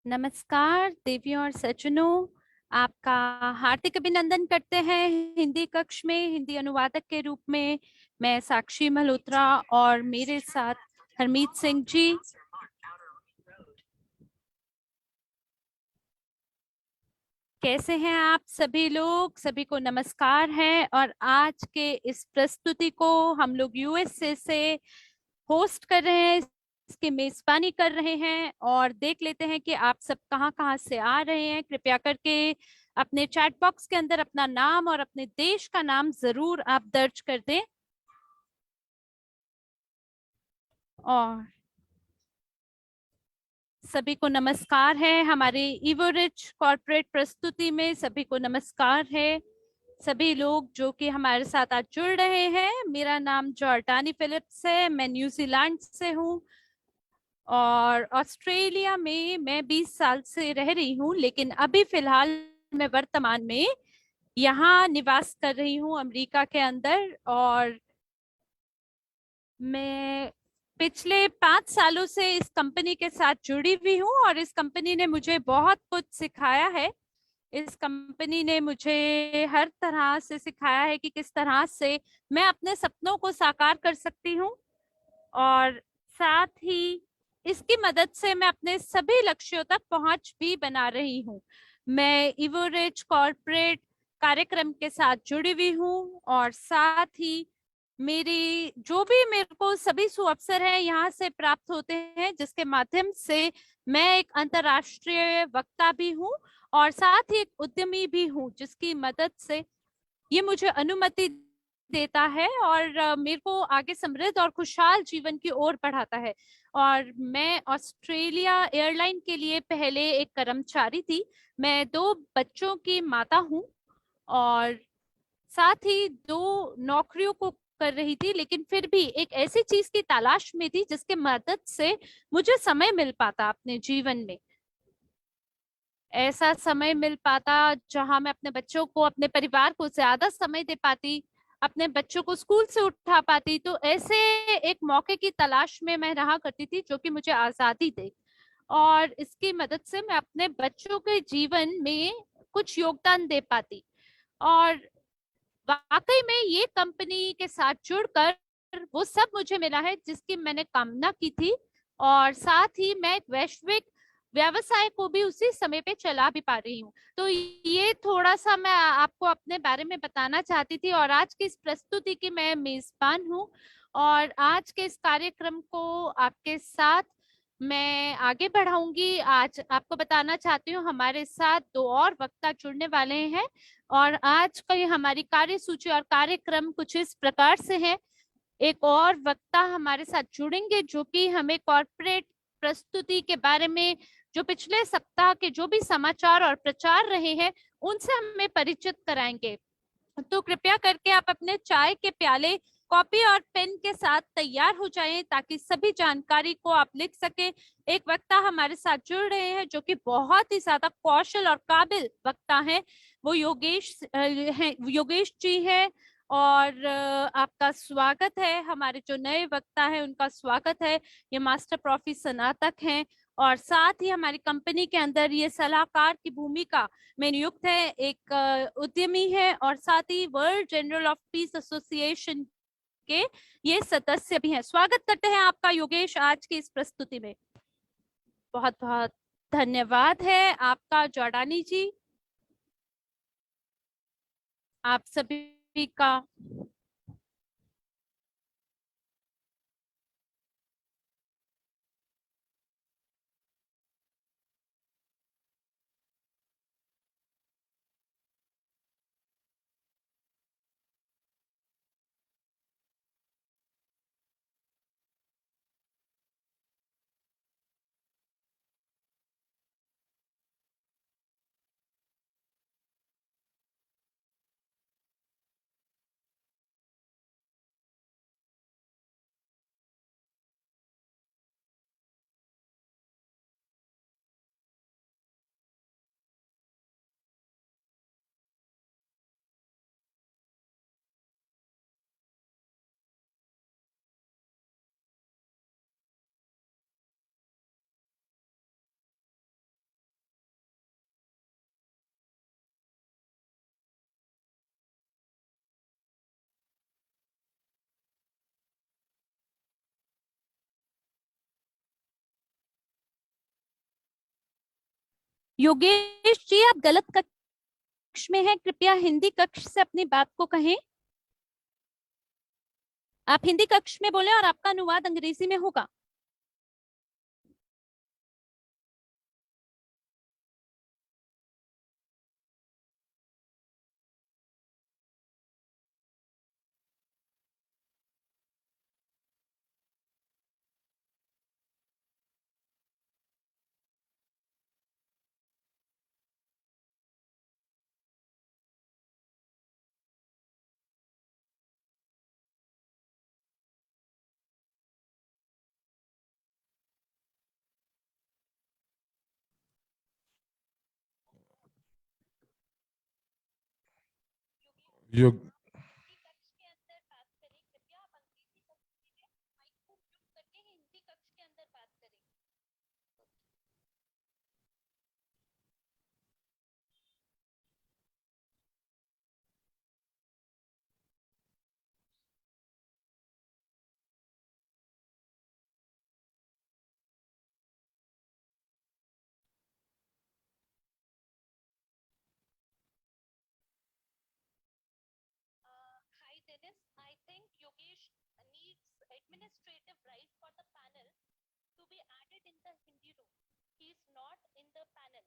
नमस्कार देवियों और सज्जनों। आपका हार्दिक अभिनंदन करते हैं हिंदी कक्ष में हिंदी अनुवादक के रूप में। मैं साक्षी मल्होत्रा और मेरे साथ हरमीत सिंह जी। कैसे हैं आप सभी लोग? सभी को नमस्कार है। और आज के इस प्रस्तुति को हम लोग यूएसए से होस्ट कर रहे हैं, इसकी मेजबानी कर रहे हैं। और देख लेते हैं कि आप सब कहाँ कहाँ से आ रहे हैं। कृपया करके अपने चैट बॉक्स के अंदर अपना नाम और अपने देश का नाम जरूर आप दर्ज कर दें। और सभी को नमस्कार है। हमारे इवोरिच कॉर्पोरेट प्रस्तुति में सभी को नमस्कार है। सभी लोग जो कि हमारे साथ आज जुड़ रहे हैं, मेरा नाम जॉर्डानी फिलिप्स है, मैं न्यूजीलैंड से हूँ। और ऑस्ट्रेलिया में मैं 20 साल से रह रही हूँ, लेकिन अभी फिलहाल मैं वर्तमान में यहाँ निवास कर रही हूँ अमेरिका के अंदर। और मैं पिछले 5 सालों से इस कंपनी के साथ जुड़ी हुई हूँ और इस कंपनी ने मुझे बहुत कुछ सिखाया है। इस कंपनी ने मुझे हर तरह से सिखाया है कि किस तरह से मैं अपने सपनों को साकार कर सकती हूँ। और साथ ही इसकी मदद से मैं अपने सभी लक्ष्यों तक पहुंच भी बना रही हूँ। मैं इवोरिच कॉर्पोरेट कार्यक्रम के साथ जुड़ी हुई हूँ और साथ ही मेरी जो भी मेरे को सभी सुअवसर हैं यहाँ से प्राप्त होते हैं, जिसके माध्यम से मैं एक अंतर्राष्ट्रीय वक्ता भी हूँ और साथ ही एक उद्यमी भी हूँ, जिसकी मदद से ये मुझे अनुमति देता है और मेरे को आगे समृद्ध और खुशहाल जीवन की ओर बढ़ाता है। और मैं ऑस्ट्रेलिया एयरलाइन के लिए पहले एक कर्मचारी थी। मैं 2 बच्चों की माता हूँ और साथ ही 2 नौकरियों को कर रही थी, लेकिन फिर भी एक ऐसी चीज की तलाश में थी जिसके मदद से मुझे समय मिल पाता अपने जीवन में। ऐसा समय मिल पाता जहां मैं अपने बच्चों को, अपने परिवार को ज्यादा समय दे पाती, अपने बच्चों को स्कूल से उठा पाती। तो ऐसे एक मौके की तलाश में मैं रहा करती थी जो कि मुझे आजादी दे और इसकी मदद से मैं अपने बच्चों के जीवन में कुछ योगदान दे पाती। और वाकई में ये कंपनी के साथ जुड़कर वो सब मुझे मिला है जिसकी मैंने कामना की थी। और साथ ही मैं एक वैश्विक व्यवसाय को भी उसी समय पे चला भी पा रही हूँ। तो ये थोड़ा सा मैं आपको अपने बारे में बताना चाहती थी और आज की इस प्रस्तुति की मैं मेजबान हूँ। और आज के इस कार्यक्रम को आपके साथ मैं आगे बढ़ाऊंगी। आज आपको बताना चाहती हूँ हमारे साथ 2 और वक्ता जुड़ने वाले हैं। और आज का ये हमारी कार्यसूची और कार्यक्रम कुछ इस प्रकार से है। एक और वक्ता हमारे साथ जुड़ेंगे जो कि हमें कॉर्पोरेट प्रस्तुति के बारे में, जो पिछले सप्ताह के जो भी समाचार और प्रचार रहे हैं, उनसे हमें परिचित कराएंगे। तो कृपया करके आप अपने चाय के प्याले, कॉपी और पेन के साथ तैयार हो जाएं ताकि सभी जानकारी को आप लिख सके। एक वक्ता हमारे साथ जुड़ रहे हैं जो कि बहुत ही ज्यादा कौशल और काबिल वक्ता हैं। वो योगेश जी हैं। और आपका स्वागत है। हमारे जो नए वक्ता हैं उनका स्वागत है। ये मास्टर प्रोफी स्नातक हैं और साथ ही हमारी कंपनी के अंदर ये सलाहकार की भूमिका में नियुक्त है। एक उद्यमी है और साथ ही world general of peace association के ये सदस्य भी हैं। स्वागत करते हैं आपका योगेश आज की इस प्रस्तुति में। बहुत बहुत धन्यवाद है आपका जॉर्डानी जी। आप सभी का योगेश जी, आप गलत कक्ष में हैं, कृपया हिंदी कक्ष से अपनी बात को कहें। आप हिंदी कक्ष में बोले और आपका अनुवाद अंग्रेजी में होगा। योग Hi Dennis, I think Yogesh needs administrative right for the panel to be added in the Hindi room. He is not in the panel.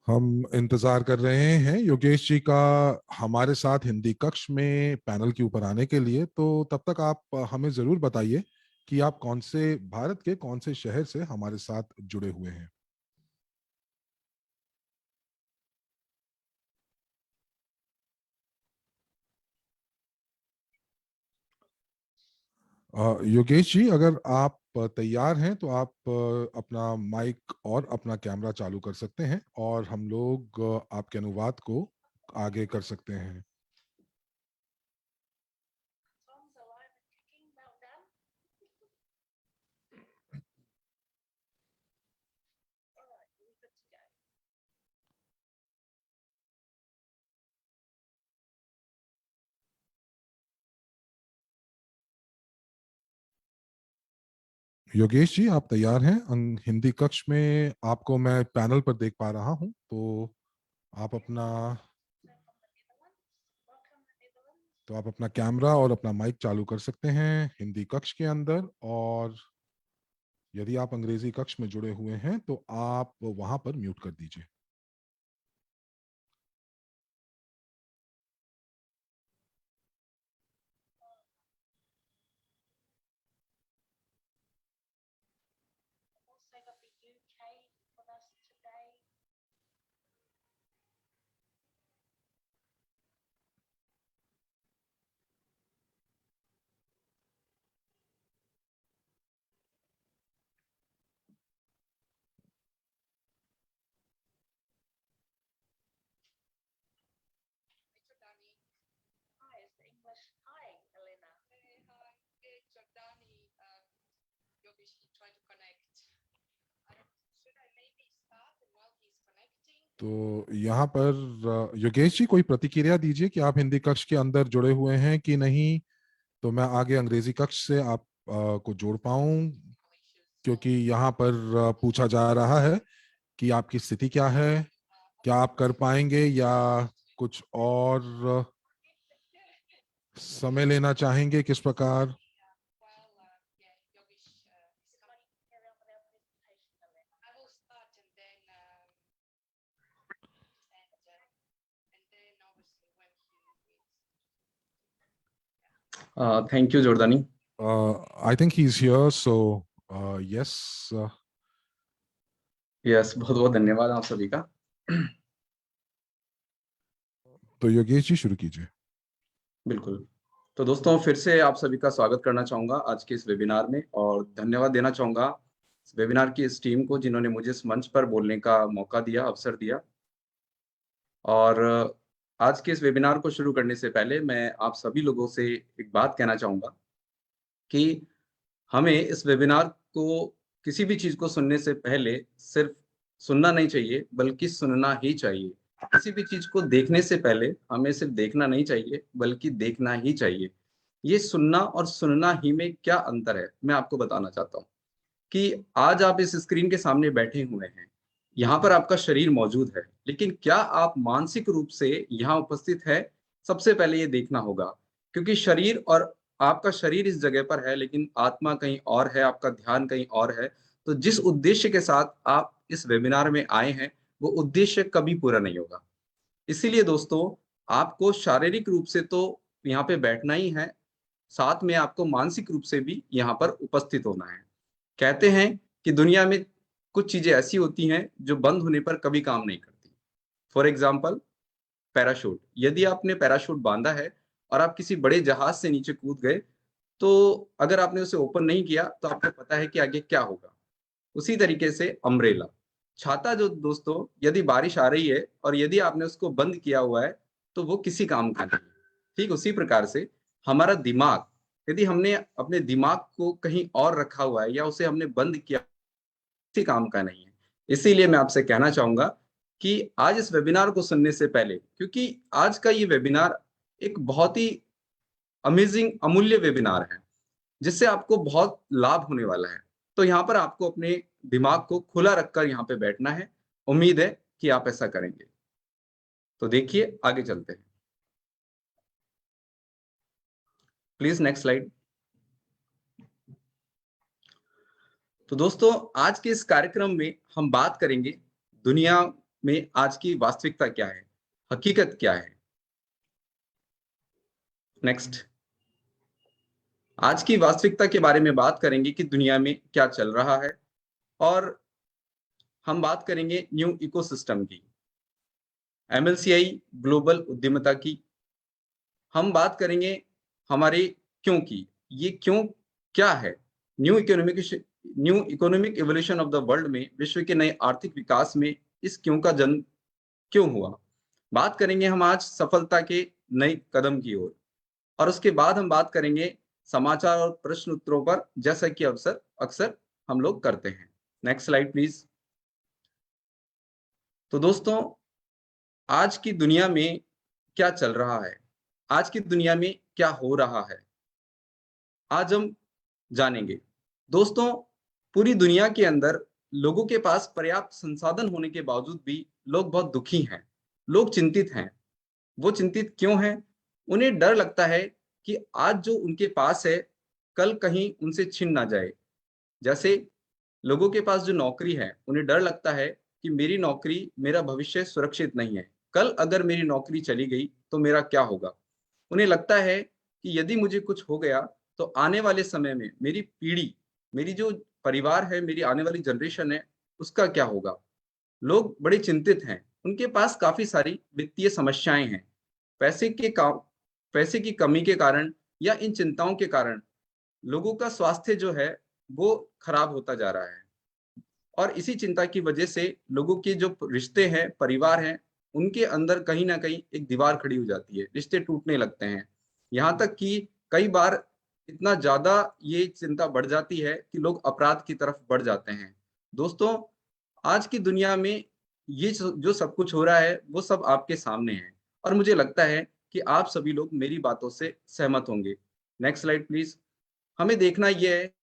हम इंतजार कर रहे हैं योगेश जी का हमारे साथ हिंदी कक्ष में पैनल के ऊपर आने के लिए। तो तब तक आप हमें जरूर बताइए कि आप कौन से भारत के कौन से शहर से हमारे साथ जुड़े हुए हैं। योगेश जी, अगर आप तैयार हैं तो आप अपना माइक और अपना कैमरा चालू कर सकते हैं और हम लोग आपके अनुवाद को आगे कर सकते हैं। योगेश जी, आप तैयार हैं? हिंदी कक्ष में आपको मैं पैनल पर देख पा रहा हूं, तो आप अपना तो आप अपना कैमरा और अपना माइक चालू कर सकते हैं हिंदी कक्ष के अंदर। और यदि आप अंग्रेजी कक्ष में जुड़े हुए हैं तो आप वहां पर म्यूट कर दीजिए। तो यहाँ पर योगेश जी कोई प्रतिक्रिया दीजिए कि आप हिंदी कक्ष के अंदर जुड़े हुए हैं कि नहीं, तो मैं आगे अंग्रेजी कक्ष से आप को जोड़ पाऊं, क्योंकि यहाँ पर पूछा जा रहा है कि आपकी स्थिति क्या है, क्या आप कर पाएंगे या कुछ और समय लेना चाहेंगे, किस प्रकार। Thank you, Jordani. I think he's here, so yes. Yes, बहुत बहुत धन्यवाद आप सभी का। तो योगेश जी शुरू कीजिए। बिल्कुल। तो दोस्तों फिर से आप सभी का स्वागत करना चाहूंगा आज के इस वेबिनार में, और धन्यवाद देना चाहूंगा इस वेबिनार की इस टीम को जिन्होंने मुझे इस मंच पर बोलने का मौका दिया, अवसर दिया। और आज के इस वेबिनार को शुरू करने से पहले मैं आप सभी लोगों से एक बात कहना चाहूंगा कि हमें इस वेबिनार को, किसी भी चीज को सुनने से पहले सिर्फ सुनना नहीं चाहिए बल्कि सुनना ही चाहिए। किसी भी चीज को देखने से पहले हमें सिर्फ देखना नहीं चाहिए बल्कि देखना ही चाहिए। ये सुनना और सुनना ही में क्या अंतर है मैं आपको बताना चाहता हूँ कि आज आप इस स्क्रीन के सामने बैठे हुए हैं, यहाँ पर आपका शरीर मौजूद है, लेकिन क्या आप मानसिक रूप से यहाँ उपस्थित है? सबसे पहले ये देखना होगा, क्योंकि शरीर और आपका शरीर इस जगह पर है लेकिन आत्मा कहीं और है, आपका ध्यान कहीं और है। तो जिस उद्देश्य के साथ आप इस वेबिनार में आए हैं वो उद्देश्य कभी पूरा नहीं होगा। इसीलिए दोस्तों आपको शारीरिक रूप से तो यहाँ पे बैठना ही है, साथ में आपको मानसिक रूप से भी यहाँ पर उपस्थित होना है। कहते हैं कि दुनिया में कुछ चीजें ऐसी होती हैं जो बंद होने पर कभी काम नहीं करती। फॉर एग्जाम्पल पैराशूट, यदि आपने पैराशूट बांधा है और आप किसी बड़े जहाज से नीचे कूद गए, तो अगर आपने उसे ओपन नहीं किया तो आपको पता है कि आगे क्या होगा। उसी तरीके से अम्ब्रेला, छाता, जो दोस्तों यदि बारिश आ रही है और यदि आपने उसको बंद किया हुआ है तो वो किसी काम का नहीं। ठीक उसी प्रकार से हमारा दिमाग, यदि हमने अपने दिमाग को कहीं और रखा हुआ है या उसे हमने बंद किया, किसी काम का नहीं है। इसीलिए मैं आपसे कहना चाहूंगा कि आज इस वेबिनार को सुनने से पहले, क्योंकि आज का ये वेबिनार एक बहुत ही अमेजिंग, अमूल्य वेबिनार है जिससे आपको बहुत लाभ होने वाला है। तो यहाँ पर आपको अपने दिमाग को खुला रखकर यहाँ पे बैठना है। उम्मीद है कि आप ऐसा करेंगे। तो देखिए आगे चलते हैं। Please next slide. तो दोस्तों आज के इस कार्यक्रम में हम बात करेंगे दुनिया में आज की वास्तविकता क्या है, हकीकत क्या है। नेक्स्ट। आज की वास्तविकता के बारे में बात करेंगे कि दुनिया में क्या चल रहा है, और हम बात करेंगे न्यू इकोसिस्टम की, एमएलसीआई ग्लोबल उद्यमिता की। हम बात करेंगे हमारे क्यों की, ये क्यों क्या है, new economic evolution of the world में, विश्व के नए आर्थिक विकास में इस क्यों का जन्म क्यों हुआ। बात करेंगे हम आज सफलता के नए कदम की ओर, और उसके बाद हम बात करेंगे समाचार और प्रश्न उत्तरों पर, जैसा कि अक्सर अक्सर हम लोग करते हैं। Next slide please. तो दोस्तों आज की दुनिया में क्या चल रहा है, आज की दुनिया में क्या हो रहा है, आज हम जानेंगे। दोस्तों पूरी दुनिया के अंदर लोगों के पास पर्याप्त संसाधन होने के बावजूद भी लोग बहुत दुखी हैं, लोग चिंतित हैं। वो चिंतित क्यों हैं? उन्हें डर लगता है कि आज जो उनके पास है कल कहीं उनसे छिन ना जाए। जैसे लोगों के पास जो नौकरी है, उन्हें डर लगता है कि मेरी नौकरी, मेरा भविष्य सुरक्षित नहीं है। कल अगर मेरी नौकरी चली गई तो मेरा क्या होगा? उन्हें लगता है कि यदि मुझे कुछ हो गया तो आने वाले समय में मेरी पीढ़ी, मेरी जो परिवार है, मेरी आने वाली जनरेशन है, उसका क्या होगा? लोग बड़े चिंतित हैं। उनके पास काफ़ी सारी वित्तीय समस्याएँ हैं। पैसे के का पैसे की कमी के कारण या इन चिंताओं के कारण लोगों का स्वास्थ्य जो है, वो खराब होता जा रहा है। और इसी चिंता की वजह से लोगों के जो रिश्ते हैं, परिवार हैं, उनके अंदर कहीं न कहीं एक दीवार खड़ी हो जाती है, रिश्ते टूटने लगते हैं। यहाँ तक कि कई बार इतना ज़्यादा ये चिंता बढ़ जाती है कि लोग अपराध की तरफ बढ़ जाते हैं। दोस्तों, आज की दुनिया में ये जो सब कुछ हो रहा है, वो सब आपके सामने है और मुझे लगता है कि आप सभी लोग मेरी बातों से सहमत होंगे। Next slide please. हमें देखना ये है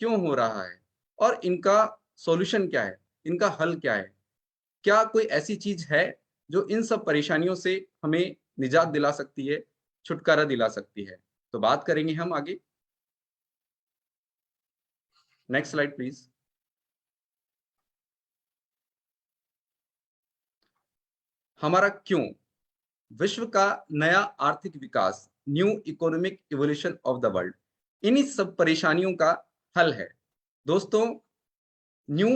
क्यों हो रहा है और इनका सॉल्यूशन क्या है, इनका हल क्या है? क्या कोई ऐसी चीज़ है जो इन सब परेशानियों से हमें निजात दिला सकती है, छुटकारा दिला सकती है? तो बात करेंगे हम आगे। Next slide please. हमारा क्यों? विश्व का नया आर्थिक विकास, new economic evolution of the world, इन्हीं सब परेशानियों का हल है। दोस्तों, न्यू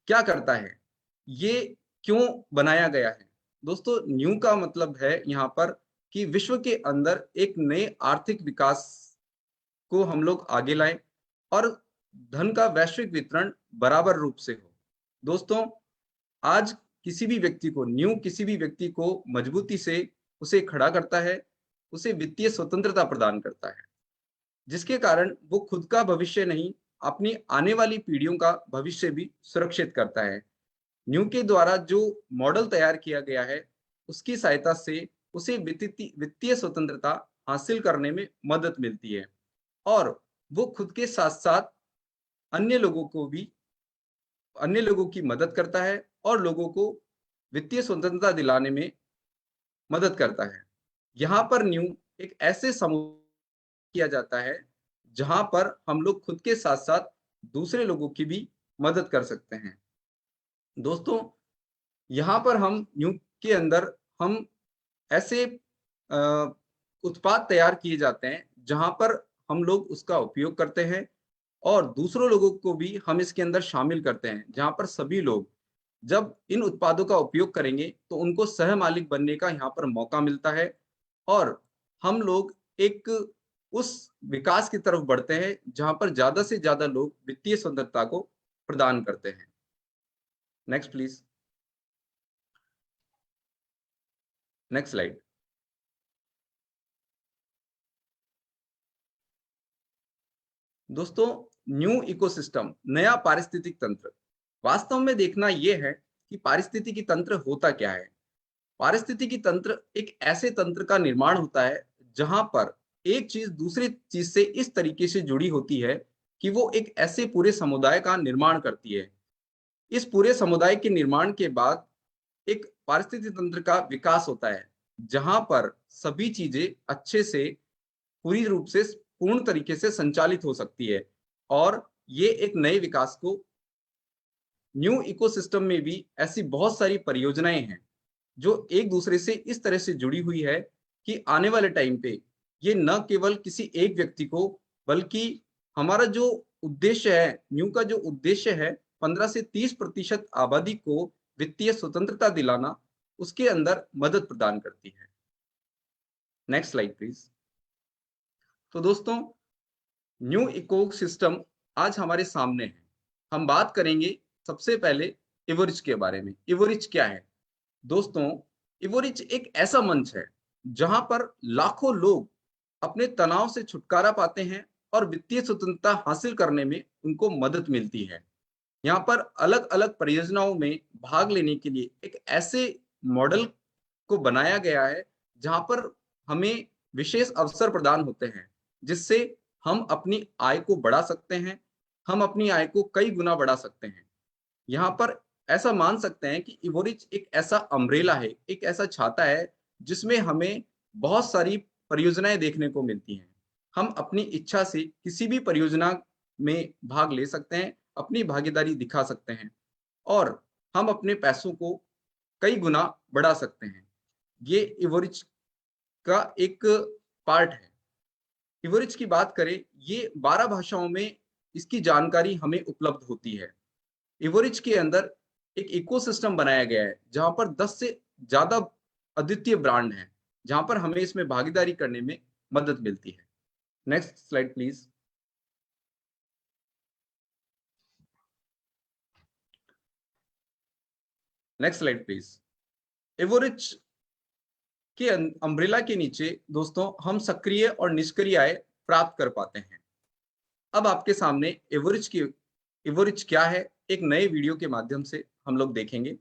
क्या करता है? ये क्यों बनाया गया है? दोस्तों, न्यू का मतलब है यहाँ पर कि विश्व के अंदर एक नए आर्थिक विकास को हम लोग आगे लाएँ और धन का वैश्विक वितरण बराबर रूप से हो। दोस्तों, आज किसी भी व्यक्ति को मजबूती से उसे खड़ा करता है, उसे वित्तीय स्वतंत्रता प्रदान करता है, जिसके कारण वो खुद का भविष्य नहीं, अपनी आने वाली पीढ़ियों का भविष्य भी सुरक्षित करता है। न्यू के द्वारा जो मॉडल तैयार किया गया है, उसकी सहायता से उसे वित्तीय स्वतंत्रता हासिल करने में मदद मिलती है और वो खुद के साथ-साथ अन्य लोगों को भी अन्य लोगों की मदद करता है और लोगों को वित्तीय स्वतंत्रता दिलाने में मदद करता है। यहाँ पर न्यू एक ऐसे समूह किया जाता है, जहाँ पर हम लोग खुद के साथ-साथ दूसरे लोगों की भी मदद कर सकते हैं। दोस्तों, यहाँ पर हम न्यू के अंदर हम ऐसे अ, उत्पाद तैयार किए जाते हैं, जहाँ पर हम लोग उसका उपयोग करते हैं और दूसरों लोगों को भी हम इसके अंदर शामिल करते हैं, जहाँ पर सभी लोग जब इन उत्पादों का उपयोग करेंगे, तो उनको सह-मालिक बनने का यहाँ पर मौका मिलता है और हम लोग एक उस विकास की तरफ बढ़ते हैं, जहाँ पर ज़्यादा से ज़्यादा लोग वित्तीय स्वतंत्रता को प्रदान करते हैं। Next please. Next slide. दोस्तों, न्यू इकोसिस्टम, नया पारिस्थितिक तंत्र। वास्तव में देखना यह है कि पारिस्थितिकी तंत्र होता क्या है? पारिस्थितिकी तंत्र एक ऐसे तंत्र का निर्माण होता है, जहाँ पर एक चीज़ दूसरी चीज़ से इस तरीके से जुड़ी होती है कि वो एक ऐसे पूरे समुदाय का निर्माण करती है। इस पूरे समुदाय के निर्माण के बाद एक पारिस्थितिक तंत्र का विकास होता है, जहाँ पर सभी चीज़ें अच्छे से पूरी रूप से पूर्ण तरीके से संचालित हो सकती है और ये एक नए विकास को न्यू इकोसिस्टम में भी ऐसी बहुत सारी परियोजनाएं हैं जो एक दूसरे से इस तरह से जुड़ी हुई है कि आने वाले टाइम पे ये न केवल किसी एक व्यक्ति को बल्कि हमारा जो उद्देश्य है, न्यू का जो उद्देश्य है 15 से 30% आबादी को वित्तीय स्वतंत्रता दिलाना, उसके अंदर मदद प्रदान करती है। Next slide please. तो दोस्तों, न्यू इकोसिस्टम आज हमारे सामने है। हम बात करेंगे सबसे पहले इवोरिच के बारे में। इवोरिच क्या है? दोस्तों, इवोरिच एक ऐसा मंच है जहां पर लाखों लोग अपने तनाव से छुटकारा पाते हैं और वित्तीय स्वतंत्रता हासिल करने में उनको मदद मिलती है। यहाँ पर अलग-अलग परियोजनाओं में भाग लेने के लिए एक ऐसे मॉडल को बनाया गया है जहाँ पर हमें विशेष अवसर प्रदान होते हैं, जिससे हम अपनी आय को बढ़ा सकते हैं, हम अपनी आय को कई गुना बढ़ा सकते हैं। यहाँ पर ऐसा मान सकते हैं कि इवोरिच एक ऐसा अम्ब्रेला है, एक ऐसा छाता है, जिसमें हमें बहुत सारी परियोजनाएँ देखने को मिलती हैं। हम अपनी इच्छा से किसी भी परियोजना में भाग ले सकते हैं, अपनी भागीदारी दिखा सकते हैं और हम अपने पैसों को कई गुना बढ़ा सकते हैं। ये इवोरिच का एक पार्ट है। इवोरिच की बात करें, ये 12 भाषाओं में इसकी जानकारी हमें उपलब्ध होती है। इवोरिच के अंदर एक इकोसिस्टम बनाया गया है, जहाँ पर 10 से ज़्यादा अद्वितीय ब्रांड हैं, जहाँ पर हमें इसमें भागीदारी करने में मदद मिलती है। Next slide please. Next slide please. Evorich के अम्ब्रेला के नीचे दोस्तों हम सक्रिय और निष्क्रिय आय प्राप्त कर पाते हैं। अब आपके सामने इवोरिच क्या है, एक नए वीडियो के माध्यम से हम लोग देखेंगे,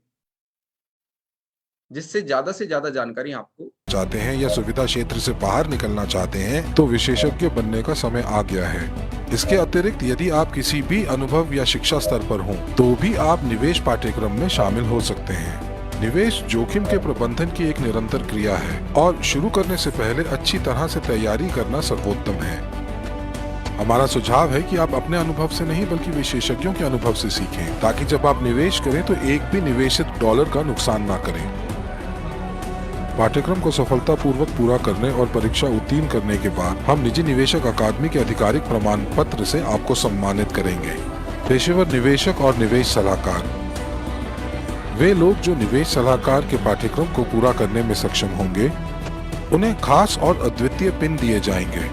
जिससे से ज्यादा जानकारी आपको चाहते हैं या सुविधा क्षेत्र से बाहर निकलना चाहते हैं तो विशेषज्ञ बनने का समय आ गया है। इसके अतिरिक्त यदि आप किसी भी अनुभव या शिक्षा स्तर पर हों तो भी आप निवेश पाठ्यक्रम में शामिल हो सकते हैं। निवेश जोखिम के प्रबंधन की एक निरंतर क्रिया है और शुरू करने से पहले अच्छी तरह से तैयारी करना सर्वोत्तम है। हमारा सुझाव है कि आप अपने अनुभव से नहीं बल्कि विशेषज्ञों के अनुभव से सीखें, ताकि जब आप निवेश करें तो एक भी निवेशित डॉलर का नुकसान ना करें। पाठ्यक्रम को सफलतापूर्वक पूरा करने और परीक्षा उत्तीर्ण करने के बाद हम निजी निवेशक अकादमी के आधिकारिक प्रमाण पत्र से आपको सम्मानित करेंगे। पेशेवर निवेशक और निवेश सलाहकार, वे लोग जो निवेश सलाहकार के पाठ्यक्रम को पूरा करने में सक्षम होंगे, उन्हें खास और अद्वितीय पिन दिए जाएंगे।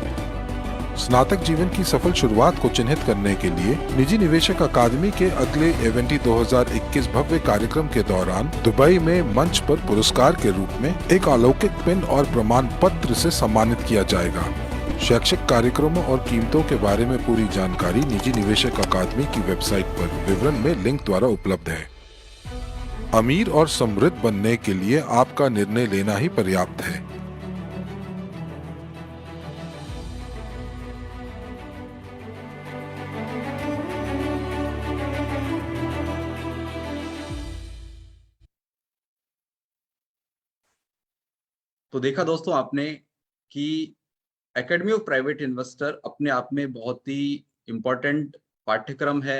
स्नातक जीवन की सफल शुरुआत को चिन्हित करने के लिए निजी निवेशक अकादमी के अगले इवेंटी 2021 भव्य कार्यक्रम के दौरान दुबई में मंच पर पुरस्कार के रूप में एक अलौकिक पिन और प्रमाण पत्र से सम्मानित किया जाएगा। शैक्षिक कार्यक्रमों और कीमतों के बारे में पूरी जानकारी निजी निवेशक अकादमी की वेबसाइट पर विवरण में लिंक द्वारा उपलब्ध है। अमीर और समृद्ध बनने के लिए आपका निर्णय लेना ही पर्याप्त है। तो देखा दोस्तों आपने कि एकेडमी ऑफ प्राइवेट इन्वेस्टर अपने आप में बहुत ही इम्पोर्टेंट पाठ्यक्रम है।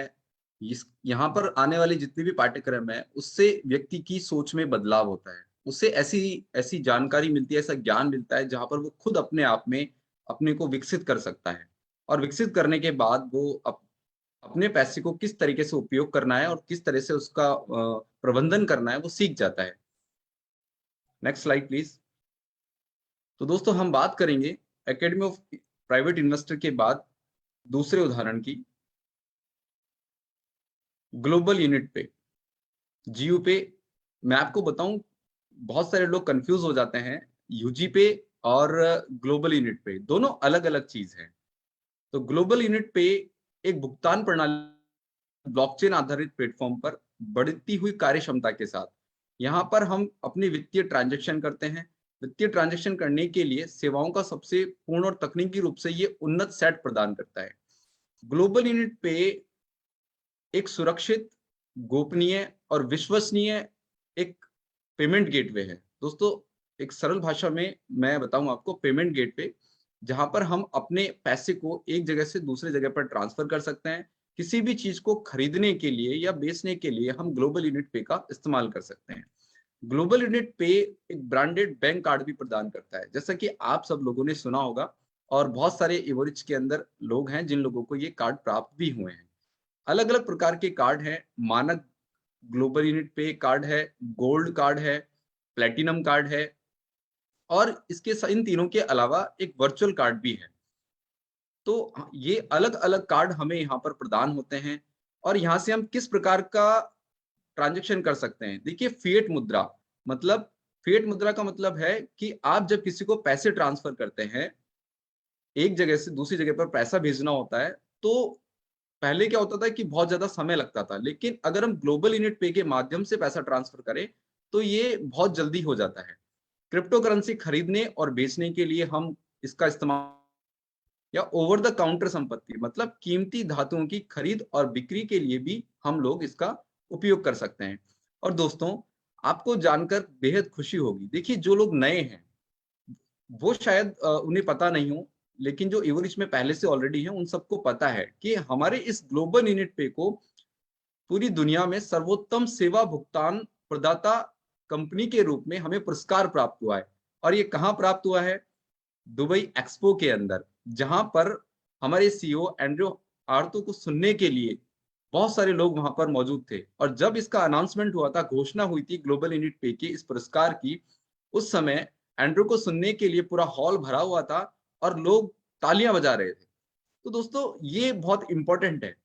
यहाँ पर आने वाले जितने भी पाठ्यक्रम है, उससे व्यक्ति की सोच में बदलाव होता है, उससे ऐसी ऐसी जानकारी मिलती है, ऐसा ज्ञान मिलता है जहाँ पर वो खुद अपने आप में अपने को विकसित कर सकता है और विकसित करने के बाद वो अपने पैसे को किस तरीके से उपयोग करना है और किस तरह से उसका प्रबंधन करना है वो सीख जाता है। Next slide please. तो दोस्तों हम बात करेंगे एकेडमी ऑफ प्राइवेट इन्वेस्टर के बाद दूसरे उदाहरण की, ग्लोबल यूनिट पे, जीयू पे। मैं आपको बताऊं, बहुत सारे लोग कंफ्यूज हो जाते हैं, यूजी पे और ग्लोबल यूनिट पे दोनों अलग अलग चीज है। तो ग्लोबल यूनिट पे एक भुगतान प्रणाली ब्लॉकचेन आधारित प्लेटफॉर्म पर बढ़ती हुई कार्य क्षमता के साथ, यहाँ पर हम अपने वित्तीय ट्रांजैक्शन करते हैं। वित्तीय ट्रांजैक्शन करने के लिए सेवाओं का सबसे पूर्ण और तकनीकी रूप से ये उन्नत सेट प्रदान करता है। ग्लोबल यूनिट पे एक सुरक्षित, गोपनीय और विश्वसनीय एक पेमेंट गेटवे है। दोस्तों एक सरल भाषा में मैं बताऊं आपको, पेमेंट गेटवे जहां पर हम अपने पैसे को एक जगह से दूसरे जगह पर ट्रांसफर कर सकते हैं। किसी भी चीज को खरीदने के लिए या बेचने के लिए हम ग्लोबल यूनिट पे का इस्तेमाल कर सकते हैं। ग्लोबल यूनिट पे एक ब्रांडेड बैंक कार्ड भी प्रदान करता है, जैसा कि आप सब लोगों ने सुना होगा और बहुत सारे इवोरिच के अंदर लोग हैं जिन लोगों को ये कार्ड प्राप्त भी हुए हैं। अलग अलग प्रकार के कार्ड हैं, मानक ग्लोबल यूनिट पे कार्ड है, गोल्ड कार्ड है, प्लेटिनम कार्ड है और इसके इन तीनों के अलावा एक वर्चुअल कार्ड भी है। तो ये अलग अलग कार्ड हमें यहाँ पर प्रदान होते हैं और यहाँ से हम किस प्रकार का ट्रांजैक्शन कर सकते हैं। देखिए फिएट मुद्रा, मतलब फिएट मुद्रा का मतलब है कि आप जब किसी को पैसे ट्रांसफर करते हैं, एक जगह से दूसरी जगह पर पैसा भेजना होता है, तो पहले क्या होता था कि बहुत ज्यादा समय लगता था, लेकिन अगर हम ग्लोबल यूनिट पे के माध्यम से पैसा ट्रांसफर करें तो ये बहुत जल्दी हो जाता है। क्रिप्टो करेंसी खरीदने और बेचने के लिए हम इसका इस्तेमाल, या ओवर द काउंटर संपत्ति मतलब कीमती धातुओं की खरीद और बिक्री के लिए भी हम लोग इसका उपयोग कर सकते हैं। और दोस्तों आपको जानकर बेहद खुशी होगी, देखिए जो लोग नए हैं वो शायद उन्हें पता नहीं हो, लेकिन जो एवोरिच में पहले से ऑलरेडी है उन सबको पता है कि हमारे इस ग्लोबल यूनिट पे को पूरी दुनिया में सर्वोत्तम सेवा भुगतान प्रदाता कंपनी के रूप में हमें पुरस्कार प्राप्त हुआ है। और ये कहाँ प्राप्त हुआ है? दुबई एक्सपो के अंदर, जहां पर हमारे सीईओ एंड्रयू आर्थो को सुनने के लिए बहुत सारे लोग वहां पर मौजूद थे। और जब इसका अनाउंसमेंट हुआ था, घोषणा हुई थी ग्लोबल यूनिट पे के इस पुरस्कार की, उस समय एंड्रू को सुनने के लिए पूरा हॉल भरा हुआ था और लोग तालियां बजा रहे थे। तो दोस्तों ये बहुत इंपॉर्टेंट है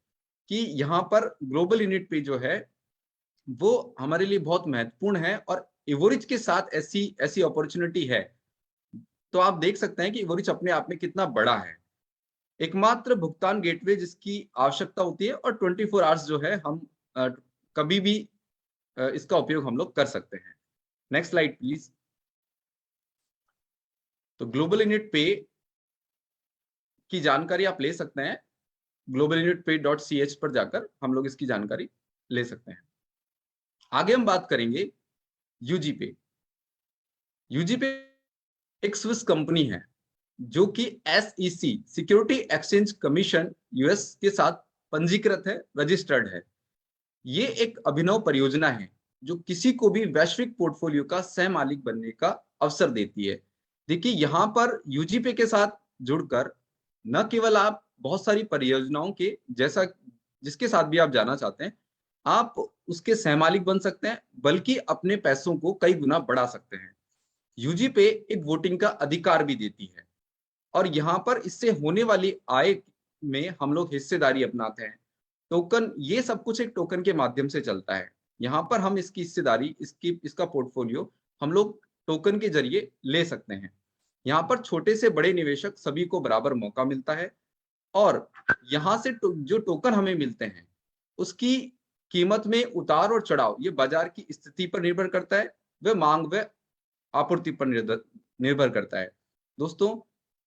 कि यहाँ पर ग्लोबल यूनिट पे जो है वो हमारे लिए बहुत महत्वपूर्ण है और एवोरिच के साथ ऐसी अपॉर्चुनिटी है। तो आप देख सकते हैं कि एवोरिच अपने आप में कितना बड़ा है, एकमात्र भुगतान गेटवे जिसकी आवश्यकता होती है और 24 आवर्स जो है हम कभी भी इसका उपयोग हम लोग कर सकते हैं। Next slide please. तो ग्लोबल यूनिट पे की जानकारी आप ले सकते हैं, globalunitpay.ch पर जाकर हम लोग इसकी जानकारी ले सकते हैं। आगे हम बात करेंगे यूजीपे। यूजीपे एक स्विस कंपनी है जो कि SEC security exchange commission US के साथ पंजीकृत है, रजिस्टर्ड है। ये एक अभिनव परियोजना है जो किसी को भी वैश्विक पोर्टफोलियो का सह मालिक बनने का अवसर देती है। देखिए यहाँ पर यूजीपे के साथ जुड़कर न केवल आप बहुत सारी परियोजनाओं के जैसा जिसके साथ भी आप जाना चाहते हैं आप उसके सहमालिक बन सकते हैं, बल्कि अपने पैसों को कई गुना बढ़ा सकते हैं। यूजीपे एक वोटिंग का अधिकार भी देती है और यहाँ पर इससे होने वाली आय में हम लोग हिस्सेदारी अपनाते हैं। टोकन, ये सब कुछ एक टोकन के माध्यम से चलता है। यहाँ पर हम इसकी हिस्सेदारी, इसका पोर्टफोलियो हम लोग टोकन के जरिए ले सकते हैं। यहाँ पर छोटे से बड़े निवेशक सभी को बराबर मौका मिलता है और यहाँ से जो टोकन हमें मिलते हैं उसकी कीमत में उतार और चढ़ाव ये बाजार की स्थिति पर निर्भर करता है, वह मांग व आपूर्ति पर निर्भर करता है। दोस्तों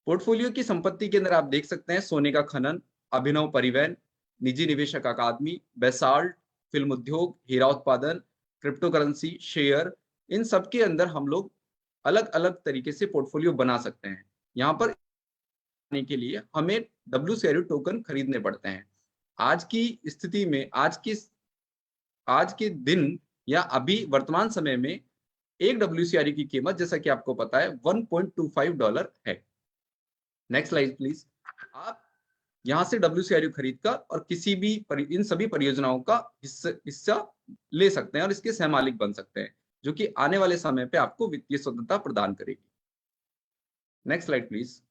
पोर्टफोलियो की संपत्ति के अंदर आप देख सकते हैं सोने का खनन, अभिनव परिवहन, निजी निवेशक अकादमी, बेसाल्ट, फिल्म उद्योग, हीरा उत्पादन, क्रिप्टो करेंसी, शेयर, इन सब के अंदर हम लोग अलग अलग तरीके से पोर्टफोलियो बना सकते हैं। यहाँ पर के लिए हमें WCRU टोकन खरीदने पड़ते हैं। आज की स्थिति में, आज के दिन या अभी वर्तमान समय में एक WCRU की कीमत जैसा कि आपको पता है $1.25 है। Next slide please. आप यहाँ से WCRU खरीदकर और किसी भी इन सभी परियोजनाओं का हिस्सा ले सकते हैं और इसके सहमालिक बन सकते हैं, जो कि आने वाले समय पे आपको वित्तीय स्वतंत्रता प्रदान करेगी। Next slide please.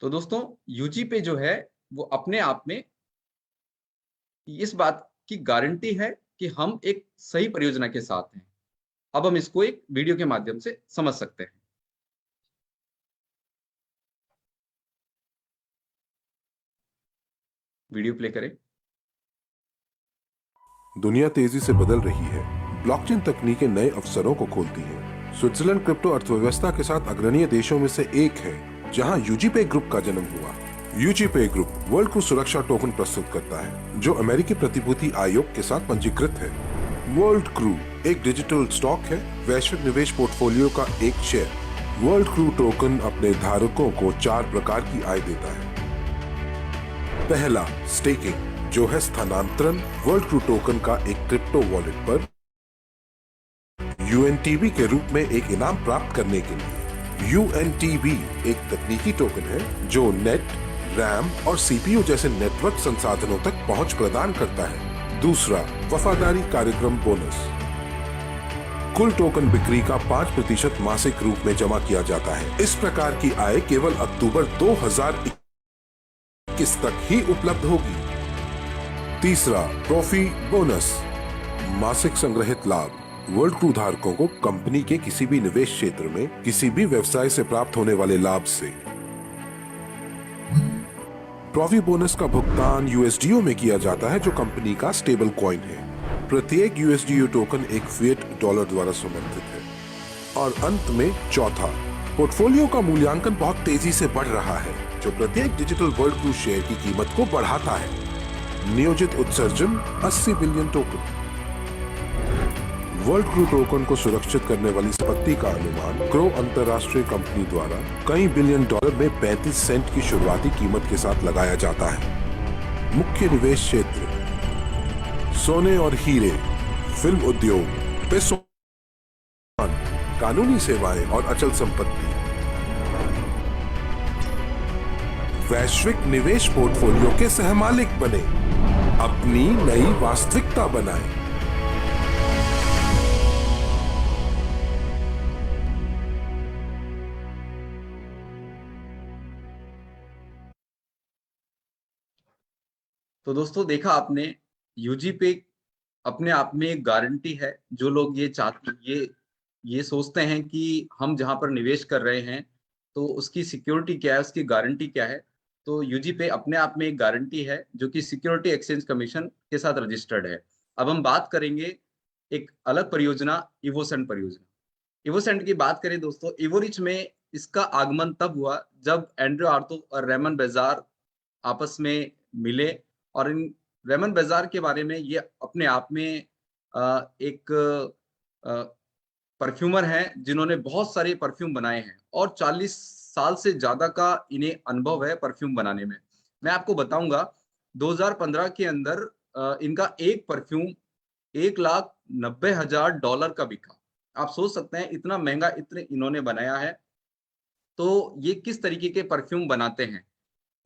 तो दोस्तों यूजीपे जो है वो अपने आप में इस बात की गारंटी है कि हम एक सही परियोजना के साथ हैं। अब हम इसको एक वीडियो के माध्यम से समझ सकते हैं। वीडियो प्ले करें। दुनिया तेजी से बदल रही है। ब्लॉकचेन तकनीकें नए अवसरों को खोलती हैं। स्विट्जरलैंड क्रिप्टो अर्थव्यवस्था के साथ अग्रणी देशों में से एक है, जहां यूजीपे ग्रुप का जन्म हुआ। यूजीपे ग्रुप वर्ल्ड क्रू सुरक्षा टोकन प्रस्तुत करता है, जो अमेरिकी प्रतिभूति आयोग के साथ पंजीकृत है। वर्ल्ड क्रू एक डिजिटल स्टॉक है, वैश्विक निवेश पोर्टफोलियो का एक शेयर। वर्ल्ड क्रू टोकन अपने धारकों को 4 प्रकार की आय देता है। पहला, स्टेकिंग, जो है स्थानांतरण वर्ल्ड क्रू टोकन का एक क्रिप्टो वॉलेट पर UNTB के रूप में एक इनाम प्राप्त करने के लिए। UNTB एक तकनीकी टोकन है जो नेट, रैम और CPU जैसे नेटवर्क संसाधनों तक पहुंच प्रदान करता है। दूसरा, वफादारी कार्यक्रम बोनस। कुल टोकन बिक्री का 5% मासिक रूप में जमा किया जाता है। इस प्रकार की आय केवल अक्टूबर 2021 तक ही उपलब्ध होगी। तीसरा, ट्रॉफी बोनस, मासिक संग्रहित लाभ। वर्ल्ड क्रू धारकों को कंपनी के किसी भी निवेश क्षेत्र में किसी भी व्यवसाय से प्राप्त होने वाले लाभ से ट्रॉफी बोनस का भुगतान USDO में किया जाता है, जो कंपनी का स्टेबल कॉइन है। प्रत्येक USDO टोकन एक फिएट डॉलर द्वारा समर्थित है। और अंत में चौथा, पोर्टफोलियो का मूल्यांकन बहुत तेजी से बढ़ रहा है, जो प्रत्येक डिजिटल वर्ल्ड क्रू शेयर की कीमत को बढ़ाता है। नियोजित उत्सर्जन 80 billion token. World crew token को सुरक्षित करने वाली संपत्ति का अनुमान क्रो अंतरराष्ट्रीय कंपनी द्वारा कई बिलियन डॉलर में 35 सेंट की शुरुआती कीमत के साथ लगाया जाता है। मुख्य निवेश क्षेत्र सोने और हीरे, फिल्म उद्योग, पैसों, कानूनी सेवाएं और अचल संपत्ति। वैश्विक निवेश पोर्टफोलियो के सहमालिक बने, अपनी नई वास्तविकता बनाएं। तो दोस्तों देखा आपने, यूजी पे अपने आप में एक गारंटी है। जो लोग ये सोचते हैं कि हम जहां पर निवेश कर रहे हैं तो उसकी सिक्योरिटी क्या है, उसकी गारंटी क्या है, तो यूजी पे अपने आप में एक गारंटी है जो कि सिक्योरिटी एक्सचेंज कमीशन के साथ रजिस्टर्ड है। अब हम बात करेंगे एक अलग परियोजना, इवोसेंट परियोजना। इवोसेंट की बात करें दोस्तों, इवोरिच में इसका आगमन तब हुआ जब एंड्रयू आर्थो और रेमन बेजार आपस में मिले, और इन रेमन बेजार के बारे में ये अपने आप में एक परफ्यूमर हैं जिन्होंने बहुत सारे परफ्यूम बनाए हैं और 40 साल से ज्यादा का इन्हें अनुभव है परफ्यूम बनाने में। मैं आपको बताऊंगा 2015 के अंदर इनका एक परफ्यूम $1,90,000 का बिका। आप सोच सकते हैं इतना महंगा इतने इन्होंने बनाया है। तो ये किस तरीके के परफ्यूम बनाते हैं।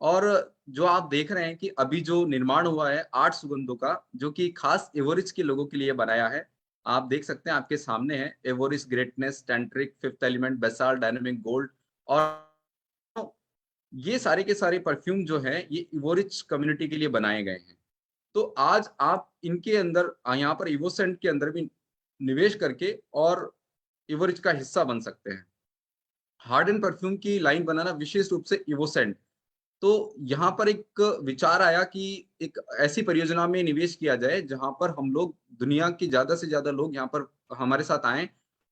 और जो आप देख रहे हैं कि अभी जो निर्माण हुआ है 8 सुगंधों का, जो कि खास एवोरिच के लोगों के लिए बनाया है, आप देख सकते हैं आपके सामने है Evorich greatness, tantric, fifth element, basalt, dynamic gold. और ये सारे के सारे परफ्यूम जो है ये एवोरिच कम्युनिटी के लिए बनाए गए हैं। तो आज आप इनके अंदर यहाँ पर इवोसेंट के अंदर भी निवेश करके और एवोरिच का हिस्सा बन सकते हैं। हार्ड एंड परफ्यूम की लाइन बनाना विशेष रूप से इवोसेंट। तो यहाँ पर एक विचार आया कि एक ऐसी परियोजना में निवेश किया जाए जहां पर हम लोग, दुनिया के ज्यादा से ज्यादा लोग यहाँ पर हमारे साथ आए,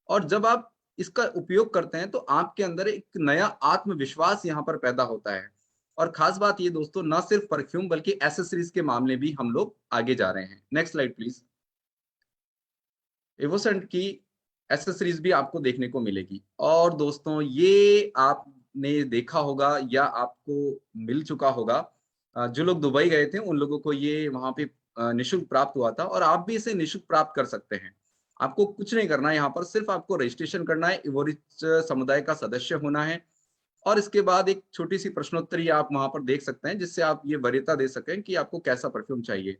और जब आप इसका उपयोग करते हैं तो आपके अंदर एक नया आत्मविश्वास यहाँ पर पैदा होता है। और खास बात ये दोस्तों, न सिर्फ परफ्यूम बल्कि एसेसरीज के मामले भी हम लोग आगे जा रहे हैं। Next slide please. इवोसेंट की एसेसरीज भी आपको देखने को मिलेगी। और दोस्तों ये आपने देखा होगा या आपको मिल चुका होगा, जो लोग दुबई गए थे उन लोगों को ये वहां पे निशुल्क प्राप्त हुआ था, और आप भी इसे निशुल्क प्राप्त कर सकते हैं। आपको कुछ नहीं करना है, यहाँ पर सिर्फ आपको रजिस्ट्रेशन करना है, इवोरिच समुदाय का सदस्य होना है, और इसके बाद एक छोटी सी प्रश्नोत्तरी आप वहां पर देख सकते हैं जिससे आप ये वरीयता दे सकें कि आपको कैसा परफ्यूम चाहिए।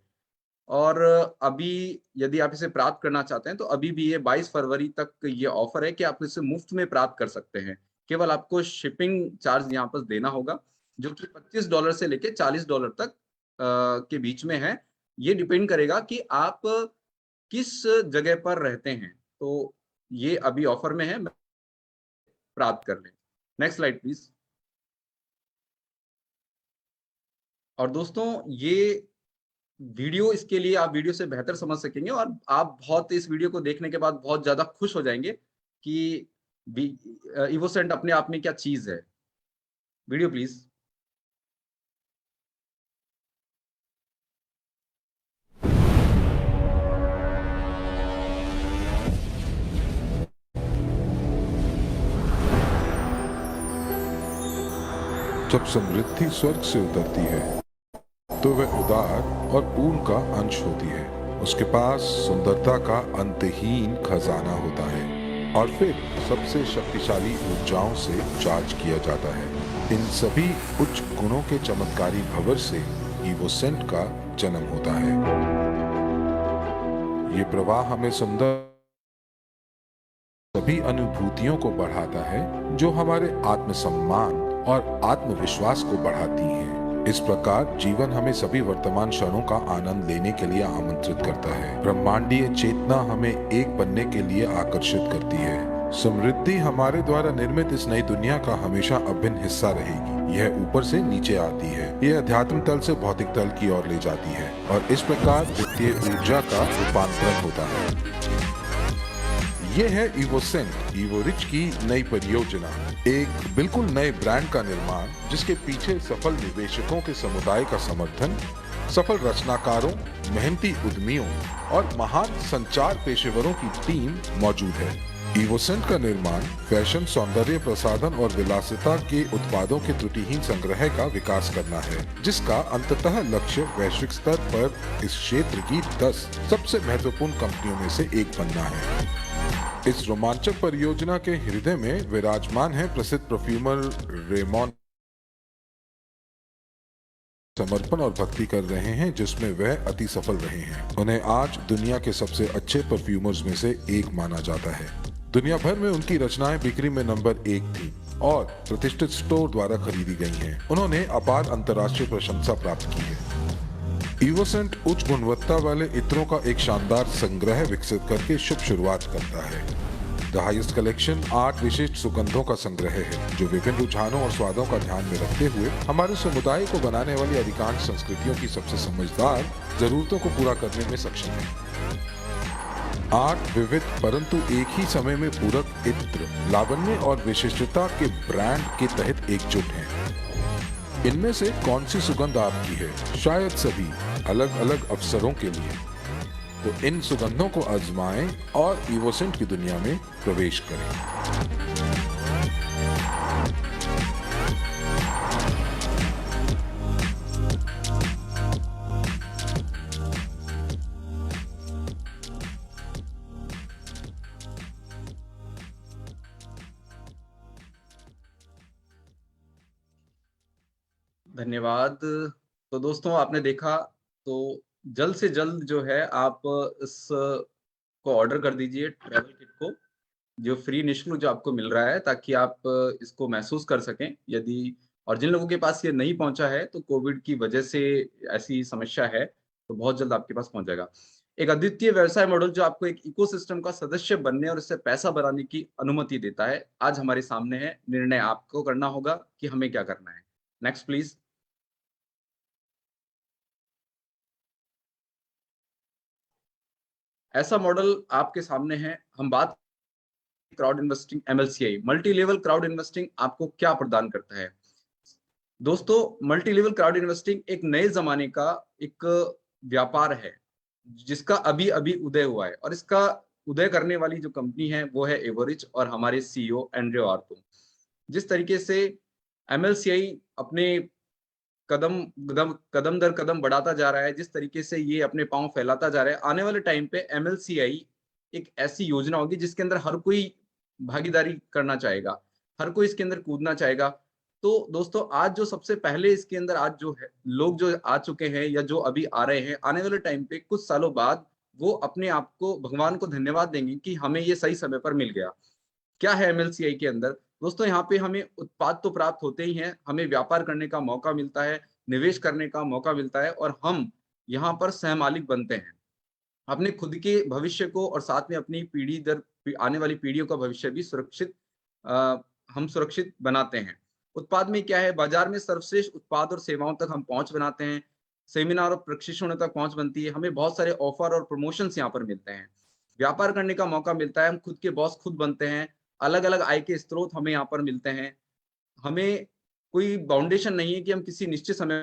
और अभी यदि आप इसे प्राप्त करना चाहते हैं तो अभी भी ये 22 फरवरी तक ये ऑफर है कि आप इसे मुफ्त में प्राप्त कर सकते हैं। केवल आपको शिपिंग चार्ज यहाँ पर देना होगा, जो कि $25 से लेके $40 तक के बीच में है। ये डिपेंड करेगा कि आप किस जगह पर रहते हैं। तो ये अभी ऑफर में है, प्राप्त कर लें। Next slide please. और दोस्तों ये वीडियो, इसके लिए आप वीडियो से बेहतर समझ सकेंगे और आप बहुत इस वीडियो को देखने के बाद बहुत ज्यादा खुश हो जाएंगे कि इवोसेंट अपने आप में क्या चीज है। Video please. जब समृद्धि स्वर्ग से उतरती है तो वह उदार और पूर्ण का अंश होती है। उसके पास सुंदरता का अंतहीन खजाना होता है और फिर सबसे शक्तिशाली ऊर्जाओं से चार्ज किया जाता है। इन सभी उच्च गुणों के चमत्कारी भंवर से इवोसेंट का जन्म होता है। ये प्रवाह हमें सुंदर सभी अनुभूतियों को बढ़ाता है जो हमारे आत्मसम्मान और आत्मविश्वास को बढ़ाती हैं। इस प्रकार जीवन हमें सभी वर्तमान क्षणों का आनंद लेने के लिए आमंत्रित करता है। ब्रह्मांडीय चेतना हमें एक बनने के लिए आकर्षित करती है। समृद्धि हमारे द्वारा निर्मित इस नई दुनिया का हमेशा अभिन्न हिस्सा रहेगी। यह ऊपर से नीचे आती है, यह अध्यात्म तल से भौतिक तल की ओर ले जाती है और इस प्रकार वित्तीय ऊर्जा का रूपांतरण होता है। ये है इवोसेंट, इवोरिच की नई परियोजना, एक बिल्कुल नए ब्रांड का निर्माण जिसके पीछे सफल निवेशकों के समुदाय का समर्थन, सफल रचनाकारों, मेहनती उद्यमियों और महान संचार पेशेवरों की टीम मौजूद है। इवोसेंट का निर्माण फैशन, सौंदर्य प्रसाधन और विलासिता के उत्पादों के त्रुटिहीन संग्रह का विकास करना है, जिसका अंततः लक्ष्य वैश्विक स्तर पर इस क्षेत्र की 10 सबसे महत्वपूर्ण कंपनियों में से एक बनना है। इस रोमांचक परियोजना के हृदय में विराजमान है प्रसिद्ध परफ्यूमर रेमॉन, समर्पण और भक्ति कर रहे हैं जिसमें वह अति सफल रहे हैं। उन्हें आज दुनिया के सबसे अच्छे परफ्यूमर्स में से एक माना जाता है। दुनिया भर में उनकी रचनाएं बिक्री में नंबर 1 थी और प्रतिष्ठित स्टोर द्वारा खरीदी गई हैं। उन्होंने अपार अंतर्राष्ट्रीय प्रशंसा प्राप्त की है। इवोसेंट उच्च गुणवत्ता वाले इत्रों का एक शानदार संग्रह विकसित करके शुभ शुरुआत करता है। द हाईएस्ट कलेक्शन 8 विशिष्ट सुगंधों का संग्रह है जो विभिन्न रुझानों और स्वादों का ध्यान में रखते हुए हमारे समुदाय को बनाने वाली अधिकांश संस्कृतियों की सबसे समझदार जरूरतों को पूरा करने में सक्षम है। 8 विविध परंतु एक ही समय में पूरक इत्र लावण्य और विशिष्टता के ब्रांड के तहत एकजुट हैं। इनमें से कौन सी सुगंध आपकी है? शायद सभी अलग अलग अवसरों के लिए। तो इन सुगंधों को आजमाएं और इवोसेंट की दुनिया में प्रवेश करें। धन्यवाद। तो दोस्तों आपने देखा, तो जल्द से जल्द जो है आप इस को ऑर्डर कर दीजिए, ट्रैवल किट को, जो फ्री निःशुल्क जो आपको मिल रहा है, ताकि आप इसको महसूस कर सकें। यदि और जिन लोगों के पास ये नहीं पहुंचा है तो कोविड की वजह से ऐसी समस्या है, तो बहुत जल्द आपके पास पहुंच जाएगा। एक अद्वितीय व्यवसाय मॉडल जो आपको एक इकोसिस्टम का सदस्य बनने और इससे पैसा बनाने की अनुमति देता है, आज हमारे सामने है। निर्णय आपको करना होगा कि हमें क्या करना है। Next please. ऐसा मॉडल आपके सामने है। हम बात crowd investing, MLCI, multi level crowd investing आपको क्या प्रदान करता है? दोस्तों, मल्टी लेवल क्राउड इन्वेस्टिंग एक नए जमाने का एक व्यापार है जिसका अभी अभी उदय हुआ है, और इसका उदय करने वाली जो कंपनी है वो है एवोरिच और हमारे सीईओ एंड्रे आर्तो। जिस तरीके से एमएलसीआई अपने कदम दर कदम बढ़ाता जा रहा है, जिस तरीके से ये अपने पांव फैलाता जा रहा है, आने वाले टाइम पे एमएलसीआई एक ऐसी योजना होगी जिसके अंदर हर कोई भागीदारी करना चाहेगा, हर कोई इसके अंदर कूदना चाहेगा। तो दोस्तों, आज जो सबसे पहले इसके अंदर आज जो है लोग जो आ चुके हैं या जो अभी आ रहे हैं, आने वाले टाइम पे कुछ सालों बाद वो अपने आप को, भगवान को धन्यवाद देंगे कि हमें ये सही समय पर मिल गया। क्या है एमएलसीआई के अंदर? दोस्तों, यहाँ पे हमें उत्पाद तो प्राप्त होते ही हैं, हमें व्यापार करने का मौका मिलता है, निवेश करने का मौका मिलता है, और हम यहाँ पर सहमालिक बनते हैं। अपने खुद के भविष्य को और साथ में अपनी पीढ़ी दर आने वाली पीढ़ियों का भविष्य भी हम सुरक्षित बनाते हैं। उत्पाद में क्या है? बाजार में सर्वश्रेष्ठ उत्पाद और सेवाओं तक हम पहुंच बनाते हैं। सेमिनार और प्रशिक्षणों तक पहुंच बनती है। हमें बहुत सारे ऑफर और प्रमोशंस यहाँ पर मिलते हैं। व्यापार करने का मौका मिलता है। हम खुद के बॉस खुद बनते हैं। अलग अलग आय के स्रोत हमें यहाँ पर मिलते हैं। हमें कोई बाउंडेशन नहीं है कि हम किसी निश्चित समय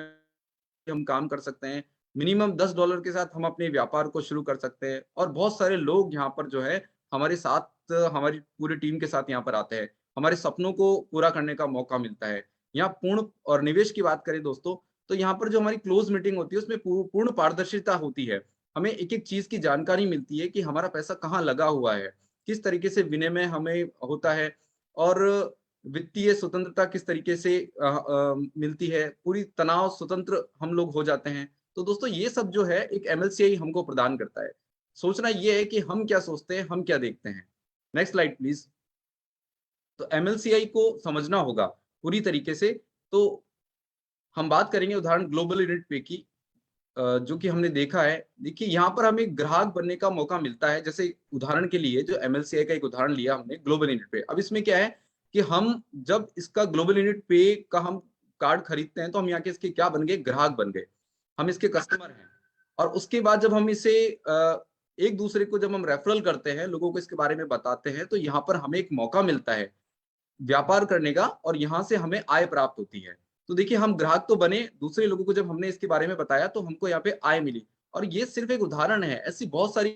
हम काम कर सकते हैं। मिनिमम $10 के साथ हम अपने व्यापार को शुरू कर सकते हैं, और बहुत सारे लोग यहाँ पर जो है हमारे साथ, हमारी पूरी टीम के साथ यहाँ पर आते हैं। हमारे सपनों को पूरा करने का मौका मिलता है। यहाँ पूर्ण और निवेश की बात करें दोस्तों, तो यहाँ पर जो हमारी क्लोज मीटिंग होती है उसमें पूर्ण पारदर्शिता होती है। हमें एक एक चीज की जानकारी मिलती है कि हमारा पैसा कहाँ लगा हुआ है, किस तरीके से विनिमय हमें होता है, और वित्तीय स्वतंत्रता किस तरीके से मिलती है। पूरी तनाव स्वतंत्र हम लोग हो जाते हैं। तो दोस्तों, ये सब जो है एक एमएलसीआई हमको प्रदान करता है। सोचना ये है कि हम क्या सोचते हैं, हम क्या देखते हैं। Next slide please. तो एमएलसीआई को समझना होगा पूरी तरीके से। तो हम बात करेंगे उदाहरण ग्लोबल यूनिट पे की, जो कि हमने देखा है। देखिए, यहाँ पर हमें ग्राहक बनने का मौका मिलता है। जैसे उदाहरण के लिए जो एमएलसीआई का एक उदाहरण लिया हमने ग्लोबल यूनिट पे। अब इसमें क्या है कि हम जब इसका ग्लोबल यूनिट पे का हम कार्ड खरीदते हैं तो हम यहाँ के इसके क्या बन गए? ग्राहक बन गए, हम इसके कस्टमर हैं। और उसके बाद जब हम इसे एक दूसरे को जब हम रेफरल करते हैं, लोगों को इसके बारे में बताते हैं, तो यहाँ पर हमें एक मौका मिलता है व्यापार करने का, और यहाँ से हमें आय प्राप्त होती है। तो देखिए हम ग्राहक तो बने, दूसरे लोगों को जब हमने इसके बारे में बताया तो हमको यहाँ पे आय मिली। और ये सिर्फ एक उदाहरण है, ऐसी बहुत सारी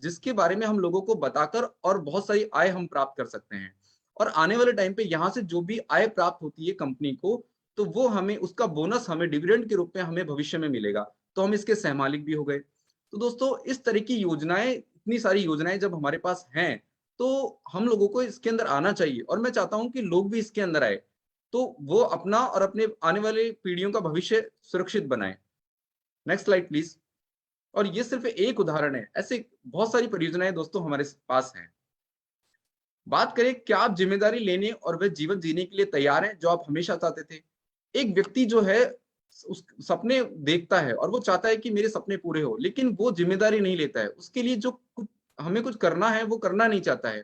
जिसके बारे में हम लोगों को बताकर और बहुत सारी आय हम प्राप्त कर सकते हैं। और आने वाले टाइम पे यहाँ से जो भी आय प्राप्त होती है कंपनी को, तो वो हमें उसका बोनस हमें डिविडेंड के रूप में हमें भविष्य में मिलेगा। तो हम इसके सहमालिक भी हो गए। तो दोस्तों इस तरह की योजनाएं, इतनी सारी योजनाएं जब हमारे पास हैं, तो हम लोगों को इसके अंदर आना चाहिए और मैं चाहता हूं कि लोग भी इसके अंदर आए, तो वो अपना और अपने आने वाले पीढ़ियों का भविष्य सुरक्षित बनाएं। Next slide please. और ये सिर्फ एक उदाहरण है, ऐसे बहुत सारी परियोजनाएं दोस्तों हमारे पास हैं। बात करें क्या आप जिम्मेदारी लेने और वह जीवन जीने के लिए तैयार हैं जो आप हमेशा चाहते थे। एक व्यक्ति जो है उस सपने देखता है और वो चाहता है कि मेरे सपने पूरे हो, लेकिन वो जिम्मेदारी नहीं लेता है। उसके लिए जो कुछ हमें कुछ करना है वो करना नहीं चाहता है,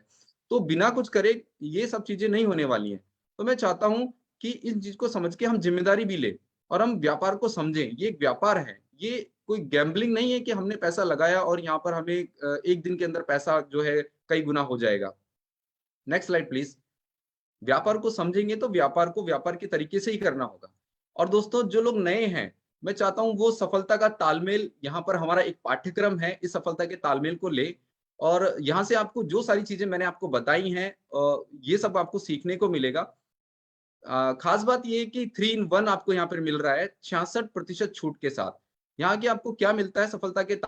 तो बिना कुछ करे ये सब चीजें नहीं होने वाली हैं। तो मैं चाहता हूं कि इस चीज को समझ के हम जिम्मेदारी भी ले और हम व्यापार को समझें। ये एक व्यापार है, ये कोई गैम्बलिंग नहीं है कि हमने पैसा लगाया और यहाँ पर हमें एक दिन के अंदर पैसा जो है कई गुना हो जाएगा। Next slide please. व्यापार को समझेंगे तो व्यापार को व्यापार के तरीके से ही करना होगा। और दोस्तों जो लोग नए हैं, मैं चाहता हूं वो सफलता का तालमेल, यहाँ पर हमारा एक पाठ्यक्रम है, इस सफलता के तालमेल को ले और यहाँ से आपको जो सारी चीजें मैंने आपको बताई हैं ये सब आपको सीखने को मिलेगा। खास बात ये है कि 3 in 1 आपको यहाँ पर मिल रहा है 66% छूट के साथ। यहाँ की आपको क्या मिलता है, सफलता के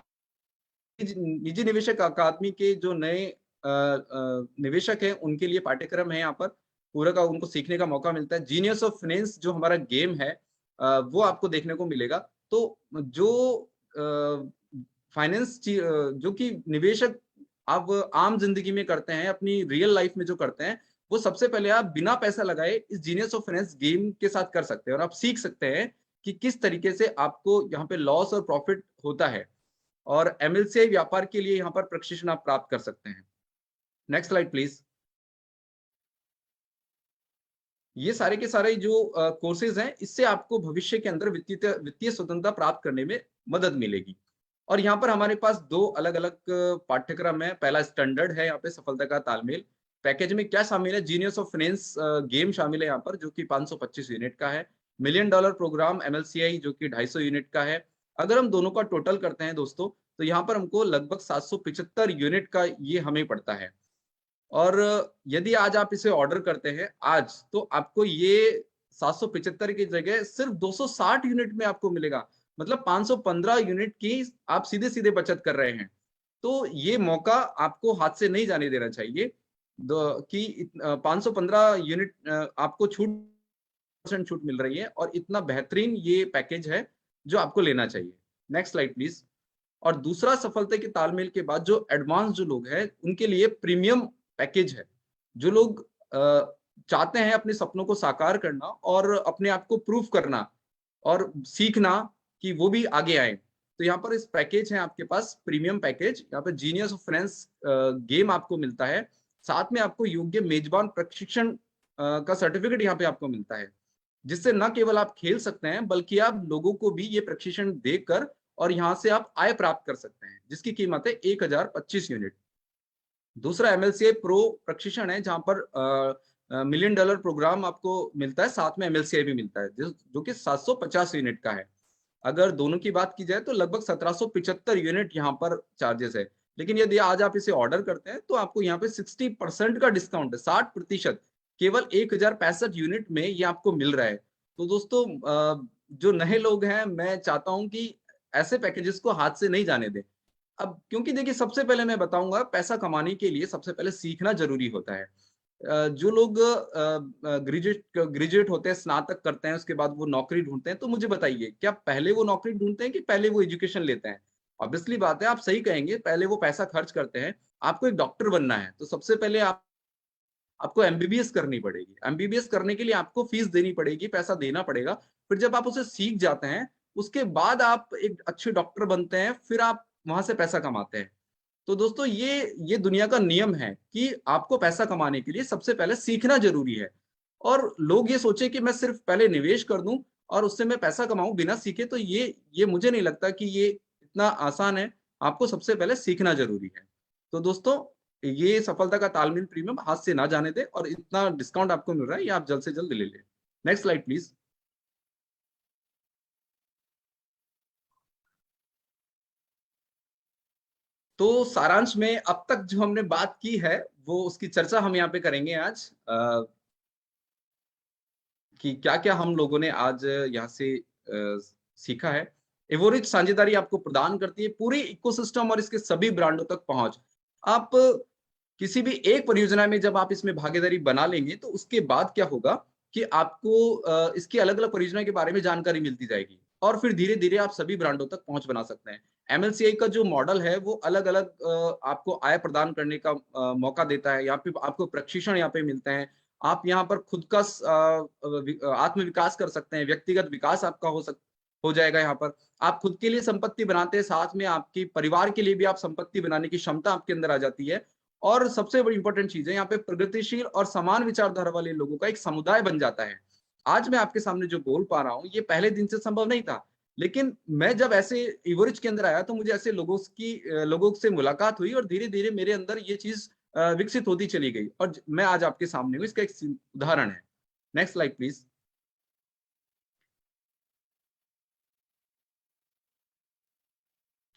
निजी निवेशक अकादमी के जो नए निवेशक हैं उनके लिए पाठ्यक्रम है, यहाँ पर पूरा का उनको सीखने का मौका मिलता है। जीनियस ऑफ फाइनेंस जो हमारा गेम है वो आपको देखने को मिलेगा। तो जो फाइनेंस जो कि निवेशक आप आम जिंदगी में करते हैं, अपनी रियल लाइफ में जो करते हैं, वो सबसे पहले आप बिना पैसा लगाए इस जीनियस ऑफ फाइनेंस गेम के साथ कर सकते हैं और आप सीख सकते हैं कि किस तरीके से आपको यहाँ पे लॉस और प्रॉफिट होता है। और एमएलसीआई व्यापार के लिए यहाँ पर प्रशिक्षण आप प्राप्त कर सकते हैं। Next slide please. ये सारे के सारे जो कोर्सेज हैं, इससे आपको भविष्य के अंदर वित्तीय स्वतंत्रता प्राप्त करने में मदद मिलेगी। और यहाँ पर हमारे पास 2 अलग अलग पाठ्यक्रम है। पहला स्टैंडर्ड है, यहाँ पे सफलता का तालमेल। पैकेज में क्या शामिल है, जीनियस ऑफ फाइनेंस गेम शामिल है यहाँ पर, जो कि 525 यूनिट का है। $1 मिलियन प्रोग्राम एमएलसीआई जो कि 250 यूनिट का है। अगर हम दोनों का टोटल करते हैं दोस्तों, तो यहाँ पर हमको लगभग 775 यूनिट का ये हमें पड़ता है। और यदि आज आप इसे ऑर्डर करते हैं आज, तो आपको ये 775 की जगह सिर्फ 260 यूनिट में आपको मिलेगा। मतलब 515 यूनिट की आप सीधे सीधे बचत कर रहे हैं। तो ये मौका आपको हाथ से नहीं जाने देना चाहिए कि 515 यूनिट आपको छूट मिल रही है और इतना बेहतरीन ये पैकेज है जो आपको लेना चाहिए। Next slide please. और दूसरा, सफलता के तालमेल के बाद जो एडवांस जो लोग हैं उनके लिए प्रीमियम पैकेज है। जो लोग चाहते हैं अपने सपनों को साकार करना और अपने आप को प्रूफ करना और सीखना कि वो भी आगे आए, तो यहाँ पर इस पैकेज है आपके पास प्रीमियम पैकेज। यहाँ पर जीनियस ऑफ फाइनेंस गेम आपको मिलता है, साथ में आपको योग्य मेजबान प्रशिक्षण का सर्टिफिकेट यहाँ पे आपको मिलता है, जिससे न केवल आप खेल सकते हैं बल्कि आप लोगों को भी ये प्रशिक्षण देकर और यहाँ से आप आय प्राप्त कर सकते हैं, जिसकी कीमत है 1025 यूनिट। दूसरा एमएलसीआई प्रो प्रशिक्षण है, जहां पर $1 मिलियन प्रोग्राम आपको मिलता है, साथ में एमएलसीआई भी मिलता है जो कि 750 यूनिट का है। अगर दोनों की बात की जाए तो लगभग 1775 यूनिट यहाँ पर चार्जेस है। लेकिन यदि आज आप इसे ऑर्डर करते हैं तो आपको यहाँ पे 60% का डिस्काउंट है, 60% केवल 1065 यूनिट में ये आपको मिल रहा है। तो दोस्तों जो नए लोग हैं, मैं चाहता हूं कि ऐसे पैकेजेस को हाथ से नहीं जाने दें। अब क्योंकि देखिए, सबसे पहले मैं बताऊंगा, पैसा कमाने के लिए सबसे पहले सीखना जरूरी होता है। जो लोग ग्रेजुएट होते हैं, स्नातक करते हैं, उसके बाद वो नौकरी ढूंढते हैं, तो मुझे बताइए, क्या पहले वो नौकरी ढूंढते हैं कि पहले वो एजुकेशन लेते हैं? ऑब्वियसली बात है, आप सही कहेंगे, पहले वो पैसा खर्च करते हैं। आपको एक डॉक्टर बनना है तो सबसे पहले आपको एमबीबीएस करनी पड़ेगी। एमबीबीएस करने के लिए आपको फीस देनी पड़ेगी, पैसा देना पड़ेगा। फिर जब आप उसे सीख जाते हैं, उसके बाद आप एक अच्छे डॉक्टर बनते हैं, फिर आप वहां से पैसा कमाते हैं। तो दोस्तों ये दुनिया का नियम है कि आपको पैसा कमाने के लिए सबसे पहले सीखना जरूरी है। और लोग ये सोचे कि मैं सिर्फ पहले निवेश कर दूं और उससे मैं पैसा कमाऊं बिना सीखे, तो ये मुझे नहीं लगता कि ये इतना आसान है। आपको सबसे पहले सीखना जरूरी है। तो दोस्तों, ये सफलता का तालमेल प्रीमियम हाथ से ना जाने दे और इतना डिस्काउंट आपको मिल रहा है, ये आप जल्द से जल्द ले लें। Next slide please. तो सारांश में अब तक जो हमने बात की है वो उसकी चर्चा हम यहाँ पे करेंगे आज, कि क्या-क्या हम लोगों ने आज यहाँ से सीखा है। एवोरेज साझेदारी आपको प्रदान करती है पूरे इकोसिस्टम और इसके सभी ब्रांडों तक पहुँच। आप किसी भी एक परियोजना में जब आप इसमें भागीदारी बना लेंगे तो उसके बाद क्या होगा कि आपको इसकी अलग-अलग परियोजना के बारे में जानकारी मिलती जाएगी और फिर धीरे-धीरे आप सभी ब्रांडों तक पहुँच बना सकते हैं। एमएलसीआई का जो मॉडल है वो अलग-अलग आपको आय प्रदान करने का मौका देता है। यहाँ पे आपको प्रशिक्षण यहाँ पे मिलते हैं। आप यहाँ पर खुद का आत्म विकास कर सकते हैं, व्यक्तिगत विकास आपका हो जाएगा यहाँ पर। आप खुद के लिए संपत्ति बनाते हैं, साथ में आपके परिवार के लिए भी आप संपत्ति बनाने की क्षमता आपके अंदर आ जाती है। और सबसे बड़ी इंपॉर्टेंट चीज़ है, यहाँ पे प्रगतिशील और समान विचारधारा वाले लोगों का एक समुदाय बन जाता है। आज मैं आपके सामने जो बोल पा रहा हूँ, ये पहले दिन से संभव नहीं था। लेकिन मैं जब ऐसे एवरेज के अंदर आया तो मुझे ऐसे लोगों से मुलाकात हुई और धीरे-धीरे मेरे अंदर ये चीज़ विकसित होती चली गई और मैं आज आपके सामने हूँ। इसका एक उदाहरण है। Next slide please.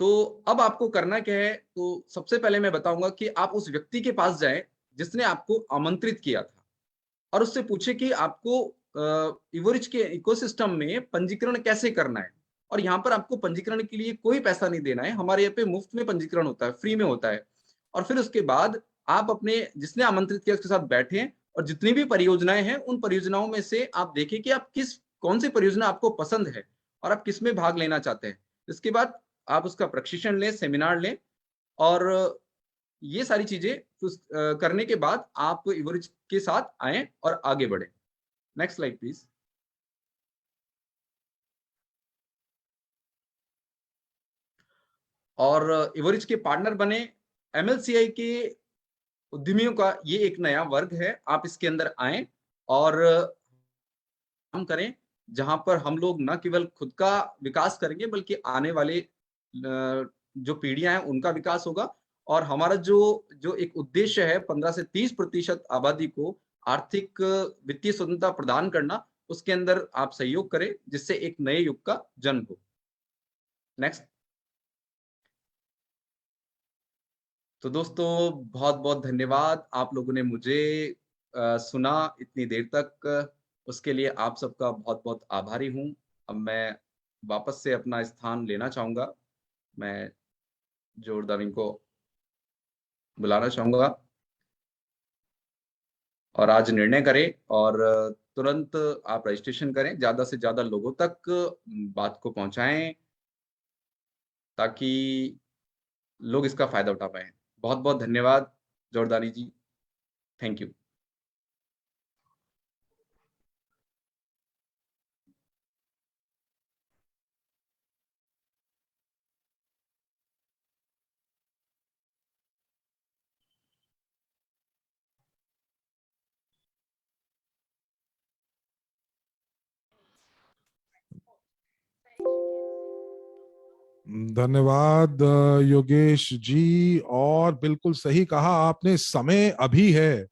तो अब आपको करना क्या है, तो सबसे पहले मैं बताऊंगा कि आप उस व्यक्ति के पास जाएं जिसने आपको आमंत्रित किया था और उससे पूछे कि आपको इवरिज के इकोसिस्टम में पंजीकरण कैसे करना है। और यहाँ पर आपको पंजीकरण के लिए कोई पैसा नहीं देना है, हमारे यहाँ पे मुफ्त में पंजीकरण होता है, फ्री में होता है। और फिर उसके बाद आप अपने जिसने आमंत्रित किया उसके साथ बैठें और जितनी भी परियोजनाएं हैं उन परियोजनाओं में से आप देखें कि आप कौन सी परियोजना आपको पसंद है और आप किस में भाग लेना चाहते हैं। इसके बाद आप उसका प्रशिक्षण लें, सेमिनार लें और ये सारी चीजें करने के बाद आप इवरिज के साथ आए और आगे बढ़े। Next slide please. और इवरिज के पार्टनर बने। एमएलसीआई के उद्यमियों का ये एक नया वर्ग है, आप इसके अंदर आए और काम करें, जहां पर हम लोग न केवल खुद का विकास करेंगे बल्कि आने वाले जो पीढ़ियां हैं उनका विकास होगा। और हमारा जो एक उद्देश्य है 15 से 30% आबादी को आर्थिक वित्तीय स्वतंत्रता प्रदान करना, उसके अंदर आप सहयोग करें जिससे एक नए युग का जन्म हो। नेक्स्ट। तो दोस्तों बहुत बहुत धन्यवाद, आप लोगों ने मुझे सुना इतनी देर तक, उसके लिए आप सबका बहुत बहुत आभारी हूँ। अब मैं वापस से अपना स्थान लेना चाहूँगा। मैं जोरदारी को बुलाना चाहूँगा और आज निर्णय करें और तुरंत आप रजिस्ट्रेशन करें, ज़्यादा से ज़्यादा लोगों तक बात को पहुँचाएँ ताकि लोग इसका फ़ायदा उठा पाएँ। बहुत बहुत धन्यवाद जोरदारी जी, थैंक यू। धन्यवाद योगेश जी, और बिल्कुल सही कहा आपने, समय अभी है।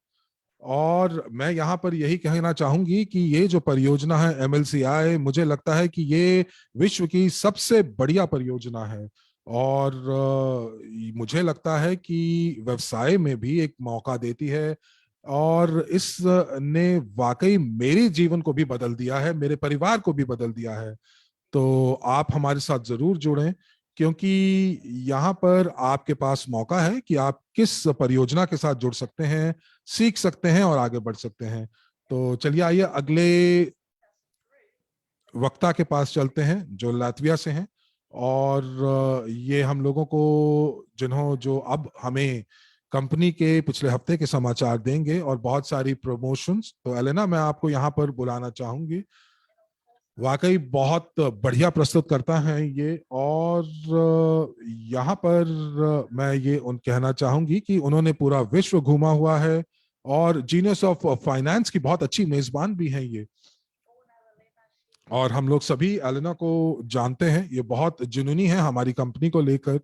और मैं यहाँ पर यही कहना चाहूंगी कि ये जो परियोजना है एमएलसीआई, मुझे लगता है कि ये विश्व की सबसे बढ़िया परियोजना है। और मुझे लगता है कि व्यवसाय में भी एक मौका देती है और इसने वाकई मेरे जीवन को भी बदल दिया है, मेरे परिवार को भी बदल दिया है। तो आप हमारे साथ जरूर जुड़ें, क्योंकि यहाँ पर आपके पास मौका है कि आप किस परियोजना के साथ जुड़ सकते हैं, सीख सकते हैं और आगे बढ़ सकते हैं। तो चलिए आइए अगले वक्ता के पास चलते हैं जो लातविया से हैं। और ये हम लोगों को जो अब हमें कंपनी के पिछले हफ्ते के समाचार देंगे और बहुत सारी प्रमोशंस। तो एलेना, मैं आपको यहाँ पर बुलाना चाहूंगी। वाकई बहुत बढ़िया प्रस्तुत करता है ये। और यहाँ पर मैं ये कहना चाहूंगी कि उन्होंने पूरा विश्व घूमा हुआ है और जीनियस ऑफ फाइनेंस की बहुत अच्छी मेजबान भी हैं ये। और हम लोग सभी एलेना को जानते हैं, ये बहुत जुनूनी है हमारी कंपनी को लेकर।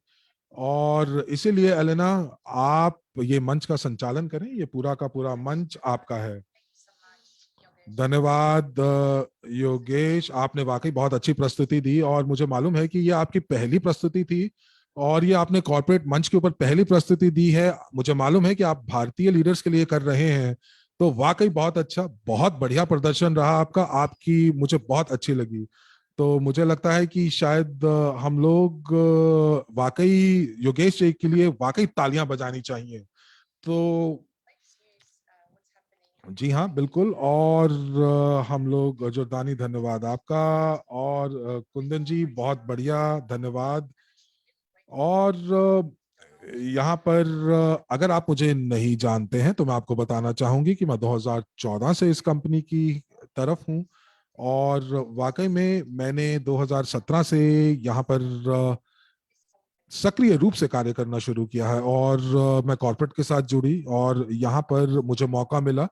और इसीलिए एलेना, आप ये मंच का संचालन करें, ये पूरा का पूरा मंच आपका है। धन्यवाद योगेश, आपने वाकई बहुत अच्छी प्रस्तुति दी और मुझे मालूम है कि ये आपकी पहली प्रस्तुति थी और ये आपने कॉर्पोरेट मंच के ऊपर पहली प्रस्तुति दी है, मुझे मालूम है कि आप भारतीय लीडर्स के लिए कर रहे हैं, तो वाकई बहुत अच्छा, बहुत बढ़िया प्रदर्शन रहा आपका, आपकी मुझे बहुत अच्छी लगी। तो मुझे लगता है कि शायद हम लोग वाकई योगेश जी के लिए वाकई तालियां बजानी चाहिए। तो जी हाँ, बिल्कुल। और हम लोग जोरदानी धन्यवाद आपका। और कुंदन जी बहुत बढ़िया, धन्यवाद। और यहाँ पर अगर आप मुझे नहीं जानते हैं तो मैं आपको बताना चाहूंगी कि मैं 2014 से इस कंपनी की तरफ हूँ, और वाकई में मैंने 2017 से यहाँ पर सक्रिय रूप से कार्य करना शुरू किया है। और मैं कॉर्पोरेट के साथ जुड़ी, और यहाँ पर मुझे मौका मिला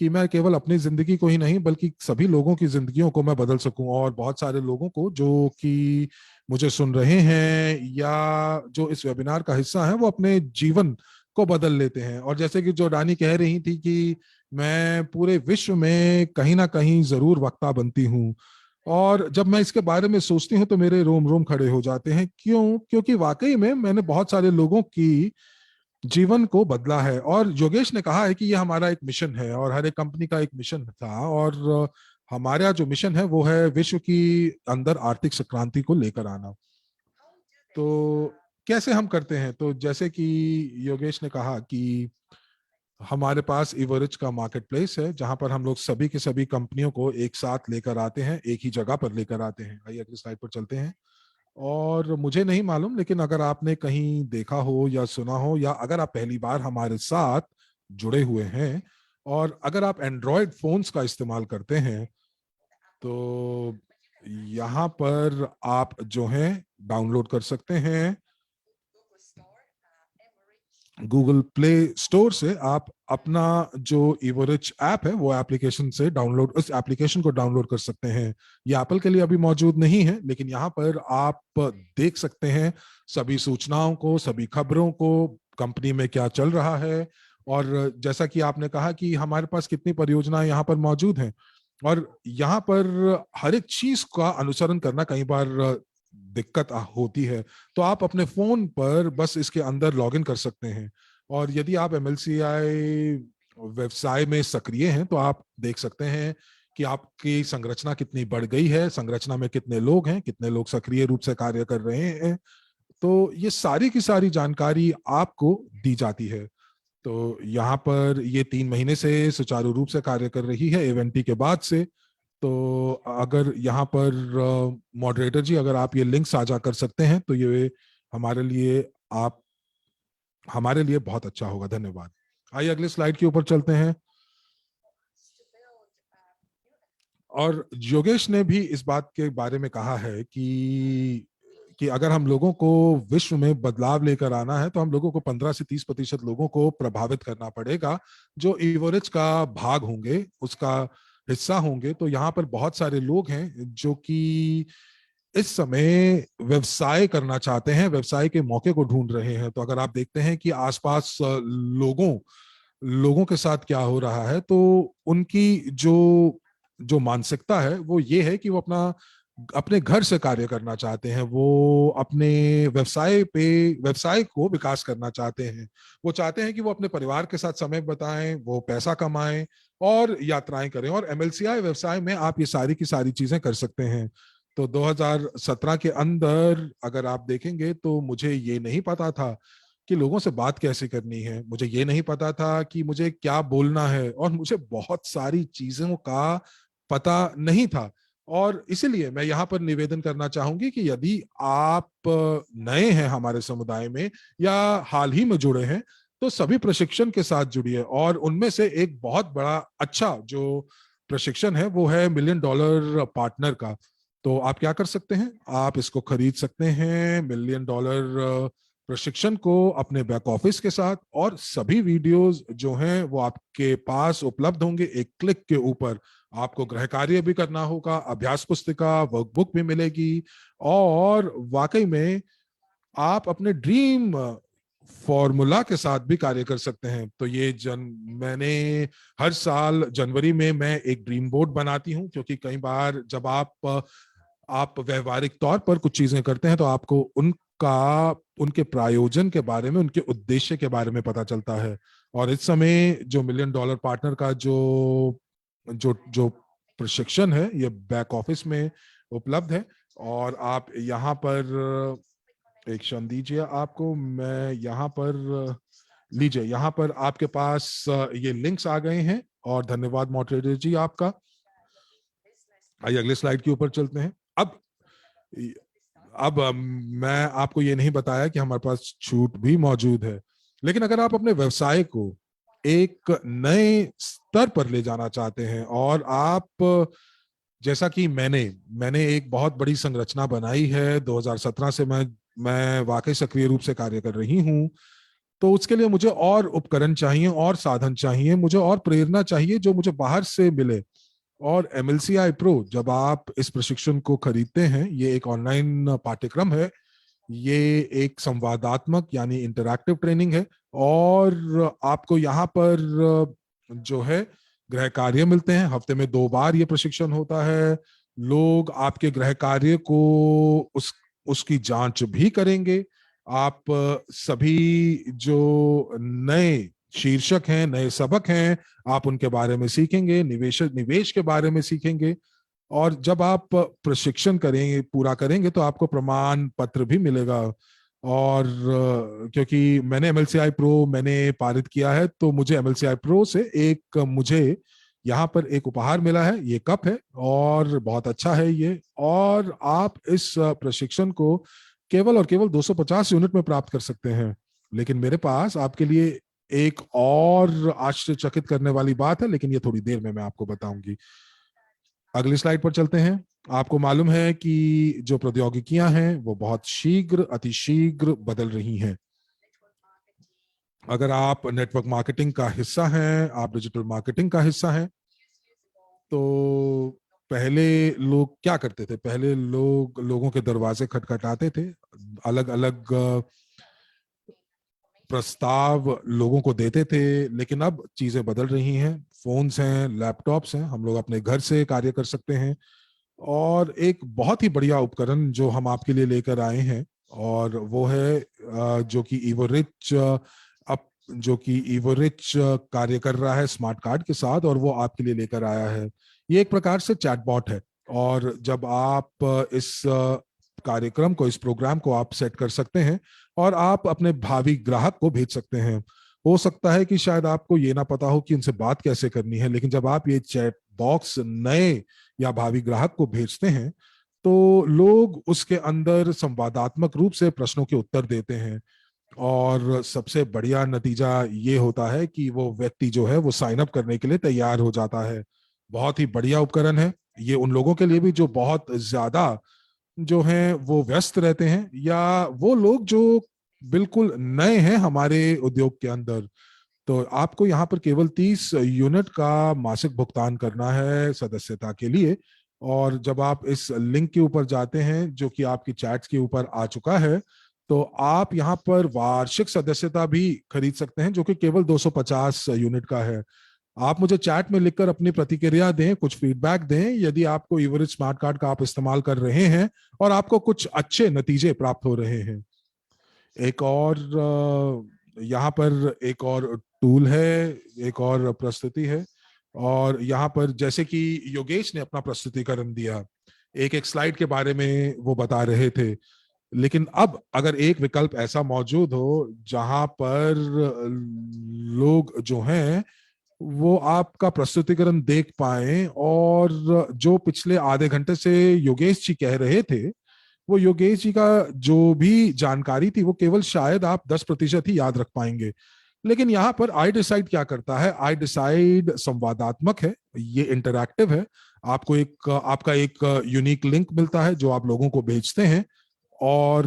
कि मैं केवल अपनी जिंदगी को ही नहीं बल्कि सभी लोगों की जिंदगियों को मैं बदल सकूं, और बहुत सारे लोगों को जो कि मुझे सुन रहे हैं या जो इस वेबिनार का हिस्सा है वो अपने जीवन को बदल लेते हैं। और जैसे कि जो रानी कह रही थी कि मैं पूरे विश्व में कहीं ना कहीं जरूर वक्ता बनती हूँ, और जब मैं इसके बारे में सोचती हूँ तो मेरे रोम रोम खड़े हो जाते हैं। क्यों? क्योंकि वाकई में मैंने बहुत सारे लोगों की जीवन को बदला है। और योगेश ने कहा है कि ये हमारा एक मिशन है, और हर एक कंपनी का एक मिशन था, और हमारा जो मिशन है वो है विश्व की अंदर आर्थिक क्रांति को लेकर आना। तो कैसे हम करते हैं? तो जैसे कि योगेश ने कहा कि हमारे पास इवरिज का मार्केट प्लेस है, जहां पर हम लोग सभी की सभी कंपनियों को एक साथ लेकर आते हैं, एक ही जगह पर लेकर आते हैं। आइए अगली स्लाइड पर चलते हैं। और मुझे नहीं मालूम, लेकिन अगर आपने कहीं देखा हो या सुना हो, या अगर आप पहली बार हमारे साथ जुड़े हुए हैं, और अगर आप एंड्रॉयड फोन्स का इस्तेमाल करते हैं, तो यहाँ पर आप जो है डाउनलोड कर सकते हैं गूगल प्ले स्टोर से। आप अपना जो इवरिच ऐप है वो एप्लीकेशन से डाउनलोड, उस एप्लीकेशन को डाउनलोड कर सकते हैं। ये एप्पल के लिए अभी मौजूद नहीं है, लेकिन यहाँ पर आप देख सकते हैं सभी सूचनाओं को, सभी खबरों को, कंपनी में क्या चल रहा है। और जैसा कि आपने कहा कि हमारे पास कितनी परियोजनाएं यहाँ पर मौजूद हैं, और यहाँ पर हर एक चीज का अनुसरण करना कई बार दिक्कत होती है, तो आप अपने फोन पर बस इसके अंदर लॉगिन कर सकते हैं। और यदि आप एमएलसीआई व्यवसाय में सक्रिय हैं तो आप देख सकते हैं कि आपकी संरचना कितनी बढ़ गई है, संरचना में कितने लोग हैं, कितने लोग सक्रिय रूप से कार्य कर रहे हैं। तो ये सारी की सारी जानकारी आपको दी जाती है। तो यहाँ पर ये 3 महीने से सुचारू रूप से कार्य कर रही है इवेंटी के बाद से। तो अगर यहाँ पर मॉडरेटर जी, अगर आप ये लिंक साझा कर सकते हैं तो ये हमारे लिए हमारे लिए बहुत अच्छा होगा। धन्यवाद। आइए अगले स्लाइड के ऊपर चलते हैं। और योगेश ने भी इस बात के बारे में कहा है कि अगर हम लोगों को विश्व में बदलाव लेकर आना है तो हम लोगों को 15 से 30% लोगों को प्रभावित करना पड़ेगा जो इवरिज का भाग होंगे, उसका हिस्सा होंगे। तो यहाँ पर बहुत सारे लोग हैं जो कि इस समय व्यवसाय करना चाहते हैं, व्यवसाय के मौके को ढूंढ रहे हैं। तो अगर आप देखते हैं कि आसपास लोगों के साथ क्या हो रहा है, तो उनकी जो मानसिकता है वो ये है कि वो अपने घर से कार्य करना चाहते हैं, वो अपने व्यवसाय को विकास करना चाहते हैं। वो चाहते हैं कि वो अपने परिवार के साथ समय बिताएं, वो पैसा कमाएं और यात्राएं करें। और एमएलसीआई व्यवसाय में आप ये सारी की सारी चीजें कर सकते हैं। तो 2017 के अंदर अगर आप देखेंगे तो मुझे ये नहीं पता था कि लोगों से बात कैसे करनी है, मुझे ये नहीं पता था कि मुझे क्या बोलना है, और मुझे बहुत सारी चीजों का पता नहीं था। और इसीलिए मैं यहाँ पर निवेदन करना चाहूंगी कि यदि आप नए हैं हमारे समुदाय में या हाल ही में जुड़े हैं तो सभी प्रशिक्षण के साथ जुड़िए। और उनमें से एक बहुत बड़ा अच्छा जो प्रशिक्षण है वो है $1 मिलियन पार्टनर का। तो आप क्या कर सकते हैं, आप इसको खरीद सकते हैं $1 मिलियन प्रशिक्षण को अपने बैक ऑफिस के साथ, और सभी वीडियोस जो हैं वो आपके पास उपलब्ध होंगे एक क्लिक के ऊपर। आपको गृह कार्य भी करना होगा, अभ्यास पुस्तिका, वर्कबुक भी मिलेगी, और वाकई में आप अपने ड्रीम फॉर्मूला के साथ भी कार्य कर सकते हैं। तो ये मैंने हर साल जनवरी में मैं एक ड्रीम बोर्ड बनाती हूँ, क्योंकि कई बार जब आप व्यवहारिक तौर पर कुछ चीजें करते हैं तो आपको उन का उनके प्रायोजन के बारे में, उनके उद्देश्य के बारे में पता चलता है। और इस समय जो $1 मिलियन पार्टनर का जो जो जो प्रशिक्षण है, ये बैक ऑफिस में उपलब्ध है। और आप यहाँ पर एक क्षण दीजिए, आपको मैं यहाँ पर लीजिए, यहाँ पर आपके पास ये लिंक्स आ गए हैं। और धन्यवाद मॉडरेटर जी आपका। आइए अगले स्लाइड के ऊपर चलते हैं। अब मैं आपको ये नहीं बताया कि हमारे पास छूट भी मौजूद है, लेकिन अगर आप अपने व्यवसाय को एक नए स्तर पर ले जाना चाहते हैं, और आप, जैसा कि मैंने एक बहुत बड़ी संरचना बनाई है 2017 से, मैं वाकई सक्रिय रूप से कार्य कर रही हूं, तो उसके लिए मुझे और उपकरण चाहिए, और साधन चाहिए, मुझे और प्रेरणा चाहिए जो मुझे बाहर से मिले। और MLCI प्रो, जब आप इस प्रशिक्षण को खरीदते हैं, ये एक ऑनलाइन पाठ्यक्रम है, ये एक संवादात्मक यानी इंटरैक्टिव ट्रेनिंग है। और आपको यहाँ पर जो है गृह कार्य मिलते हैं, हफ्ते में 2 बार ये प्रशिक्षण होता है। लोग आपके गृह कार्य को उसकी जांच भी करेंगे। आप सभी जो नए शीर्षक हैं, नए सबक हैं, आप उनके बारे में सीखेंगे, निवेश के बारे में सीखेंगे। और जब आप प्रशिक्षण करेंगे, पूरा करेंगे, तो आपको प्रमाण पत्र भी मिलेगा। और क्योंकि मैंने MLCI प्रो मैंने पारित किया है, तो मुझे MLCI प्रो से मुझे यहाँ पर एक उपहार मिला है। ये कप है और बहुत अच्छा है ये। और आप इस प्रशिक्षण को केवल और केवल 250 यूनिट में प्राप्त कर सकते हैं। लेकिन मेरे पास आपके लिए एक और आश्चर्यचकित करने वाली बात है, लेकिन ये थोड़ी देर में मैं आपको बताऊंगी। अगली स्लाइड पर चलते हैं। आपको मालूम है कि जो प्रौद्योगिकियां हैं वो बहुत शीघ्र, अतिशीघ्र बदल रही हैं। अगर आप नेटवर्क मार्केटिंग का हिस्सा हैं, आप डिजिटल मार्केटिंग का हिस्सा हैं, तो पहले लोग क्या करते थे? पहले लोगों के दरवाजे खटखटाते थे, अलग अलग प्रस्ताव लोगों को देते थे। लेकिन अब चीजें बदल रही हैं। फोन्स हैं, लैपटॉप्स हैं, हम लोग अपने घर से कार्य कर सकते हैं। और एक बहुत ही बढ़िया उपकरण जो हम आपके लिए लेकर आए हैं, और वो है जो कि ईवोरिच कार्य कर रहा है स्मार्ट कार्ड के साथ, और वो आपके लिए लेकर आया है। ये एक प्रकार से चैटबॉट है। और जब आप इस कार्यक्रम को, इस प्रोग्राम को आप सेट कर सकते हैं, और आप अपने भावी ग्राहक को भेज सकते हैं। हो सकता है कि शायद आपको ये ना पता हो कि उनसे बात कैसे करनी है, लेकिन जब आप ये चैट बॉक्स नए या भावी ग्राहक को भेजते हैं, तो लोग उसके अंदर संवादात्मक रूप से प्रश्नों के उत्तर देते हैं। और सबसे बढ़िया नतीजा ये होता है कि वो व्यक्ति जो है वो साइन अप करने के लिए तैयार हो जाता है। बहुत ही बढ़िया उपकरण है ये उन लोगों के लिए भी जो बहुत ज्यादा जो हैं वो व्यस्त रहते हैं, या वो लोग जो बिल्कुल नए हैं हमारे उद्योग के अंदर। तो आपको यहाँ पर केवल 30 यूनिट का मासिक भुगतान करना है सदस्यता के लिए। और जब आप इस लिंक के ऊपर जाते हैं, जो कि आपकी चैट्स के ऊपर आ चुका है, तो आप यहाँ पर वार्षिक सदस्यता भी खरीद सकते हैं, जो कि केवल 250 यूनिट का है। आप मुझे चैट में लिखकर अपनी प्रतिक्रिया दें, कुछ फीडबैक दें, यदि आपको ईवरेज स्मार्ट कार्ड का आप इस्तेमाल कर रहे हैं और आपको कुछ अच्छे नतीजे प्राप्त हो रहे हैं। एक और यहाँ पर एक और टूल है, एक और प्रस्तुति है। और यहाँ पर जैसे कि योगेश ने अपना प्रस्तुतिकरण दिया, एक एक स्लाइड के बारे में वो बता रहे थे, लेकिन अब अगर एक विकल्प ऐसा मौजूद हो जहां पर लोग जो हैं वो आपका प्रस्तुतिकरण देख पाए, और जो पिछले आधे घंटे से योगेश जी कह रहे थे, वो योगेश जी का जो भी जानकारी थी वो केवल शायद आप 10% ही याद रख पाएंगे। लेकिन यहाँ पर आई डिसाइड क्या करता है? आई डिसाइड संवादात्मक है, ये इंटरैक्टिव है। आपका एक यूनिक लिंक मिलता है जो आप लोगों को भेजते हैं, और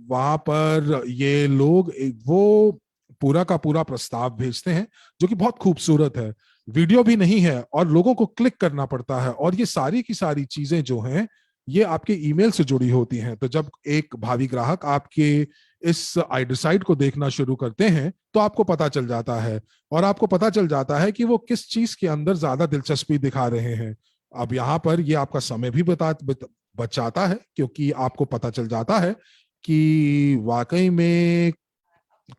वहां पर ये लोग वो पूरा का पूरा प्रस्ताव भेजते हैं, जो कि बहुत खूबसूरत है। वीडियो भी नहीं है और लोगों को क्लिक करना पड़ता है, और ये सारी की सारी चीजें जो हैं ये आपके ईमेल से जुड़ी होती हैं। तो जब एक भावी ग्राहक आपके इस आई डिसाइड को देखना शुरू करते हैं, तो आपको पता चल जाता है, और आपको पता चल जाता है कि वो किस चीज के अंदर ज्यादा दिलचस्पी दिखा रहे हैं। अब यहाँ पर ये आपका समय भी बचाता है, क्योंकि आपको पता चल जाता है कि वाकई में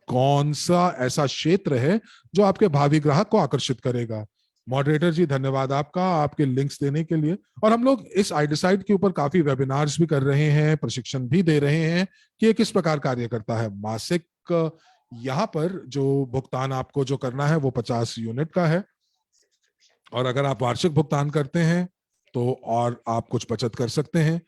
कौन सा ऐसा क्षेत्र है जो आपके भावी ग्राहक को आकर्षित करेगा। मॉडरेटर जी, धन्यवाद आपका आपके लिंक्स देने के लिए। और हम लोग इस आई डिसाइड के ऊपर काफी वेबिनार्स भी कर रहे हैं, प्रशिक्षण भी दे रहे हैं कि ये किस प्रकार कार्य करता है। मासिक यहाँ पर जो भुगतान आपको जो करना है वो 50 यूनिट का है, और अगर आप वार्षिक भुगतान करते हैं तो और आप कुछ बचत कर सकते हैं।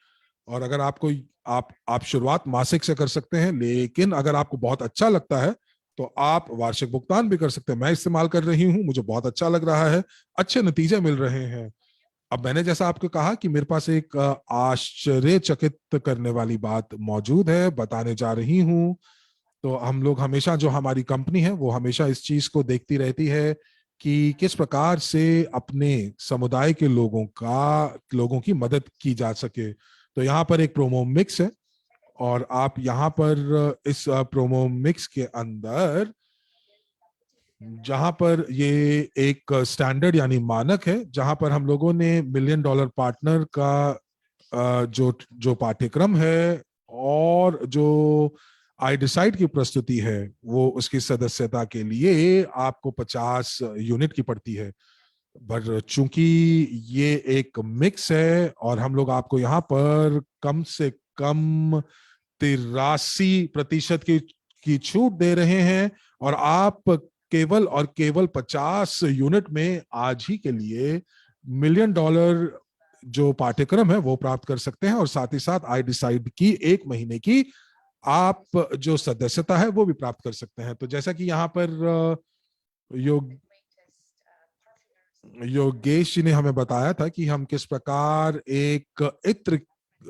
और अगर आपको आप शुरुआत मासिक से कर सकते हैं, लेकिन अगर आपको बहुत अच्छा लगता है तो आप वार्षिक भुगतान भी कर सकते हैं। मैं इस्तेमाल कर रही हूं, मुझे बहुत अच्छा लग रहा है, अच्छे नतीजे मिल रहे हैं। अब मैंने जैसा आपको कहा कि मेरे पास एक आश्चर्यचकित करने वाली बात मौजूद है, बताने जा रही हूं। तो हम लोग हमेशा, जो हमारी कंपनी है वो हमेशा इस चीज को देखती रहती है कि किस प्रकार से अपने समुदाय के लोगों की मदद की जा सके। तो यहाँ पर एक प्रोमो मिक्स है, और आप यहाँ पर इस प्रोमो मिक्स के अंदर, जहां पर ये एक स्टैंडर्ड यानी मानक है, जहां पर हम लोगों ने $1 मिलियन पार्टनर का जो पाठ्यक्रम है और जो आई डिसाइड की प्रस्तुति है, वो उसकी सदस्यता के लिए आपको 50 यूनिट की पड़ती है। पर चूंकि ये एक मिक्स है और हम लोग आपको यहाँ पर कम से कम 83% की छूट दे रहे हैं, और आप केवल और केवल 50 यूनिट में आज ही के लिए $1 मिलियन जो पाठ्यक्रम है वो प्राप्त कर सकते हैं, और साथ ही साथ आई डिसाइड की 1 महीने की आप जो सदस्यता है वो भी प्राप्त कर सकते हैं। तो जैसा कि यहाँ पर योगेश जी ने हमें बताया था कि हम किस प्रकार एक इत्र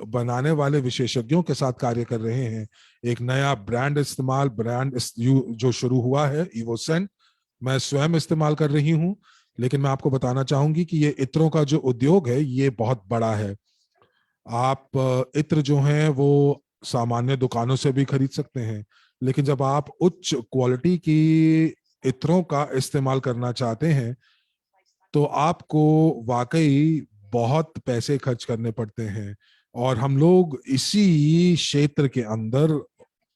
बनाने वाले विशेषज्ञों के साथ कार्य कर रहे हैं। एक नया ब्रांड जो शुरू हुआ है, इवोसेंट, मैं स्वयं इस्तेमाल कर रही हूं, लेकिन मैं आपको बताना चाहूंगी कि ये इत्रों का जो उद्योग है ये बहुत बड़ा है। आप इत्र जो हैं वो सामान्य दुकानों से भी खरीद सकते हैं, लेकिन जब आप उच्च क्वालिटी की इत्रों का इस्तेमाल करना चाहते हैं तो आपको वाकई बहुत पैसे खर्च करने पड़ते हैं। और हम लोग इसी क्षेत्र के अंदर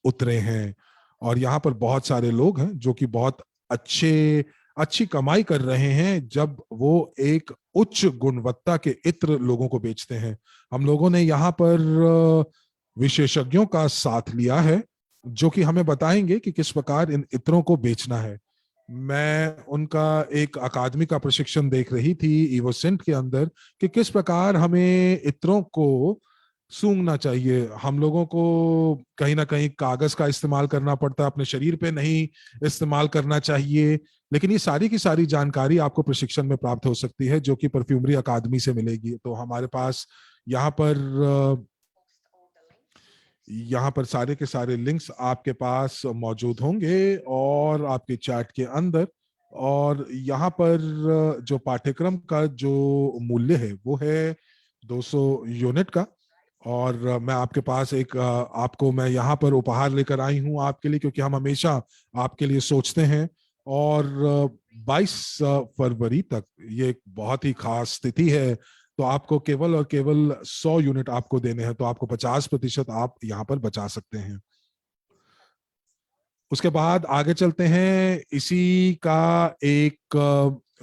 उतरे हैं, और यहाँ पर बहुत सारे लोग हैं जो कि बहुत अच्छी कमाई कर रहे हैं जब वो एक उच्च गुणवत्ता के इत्र लोगों को बेचते हैं। हम लोगों ने यहाँ पर विशेषज्ञों का साथ लिया है जो कि हमें बताएंगे कि किस प्रकार इन इत्रों को बेचना है। मैं उनका एक अकादमी का प्रशिक्षण देख रही थी इवोसेंट के अंदर कि किस प्रकार हमें इत्रों को सूंघना चाहिए। हम लोगों को कहीं ना कहीं कागज का इस्तेमाल करना पड़ता है, अपने शरीर पे नहीं इस्तेमाल करना चाहिए, लेकिन ये सारी की सारी जानकारी आपको प्रशिक्षण में प्राप्त हो सकती है जो कि परफ्यूमरी अकादमी से मिलेगी। तो हमारे पास यहाँ पर सारे के सारे लिंक्स आपके पास मौजूद होंगे और आपके चैट के अंदर। और यहाँ पर जो पाठ्यक्रम का जो मूल्य है वो है 200 यूनिट का, और मैं आपके पास आपको मैं यहाँ पर उपहार लेकर आई हूँ आपके लिए, क्योंकि हम हमेशा आपके लिए सोचते हैं। और 22 फरवरी तक ये एक बहुत ही खास स्थिति है, तो आपको केवल और केवल 100 यूनिट आपको देने हैं, तो आपको 50% आप यहाँ पर बचा सकते हैं। उसके बाद आगे चलते हैं। इसी का एक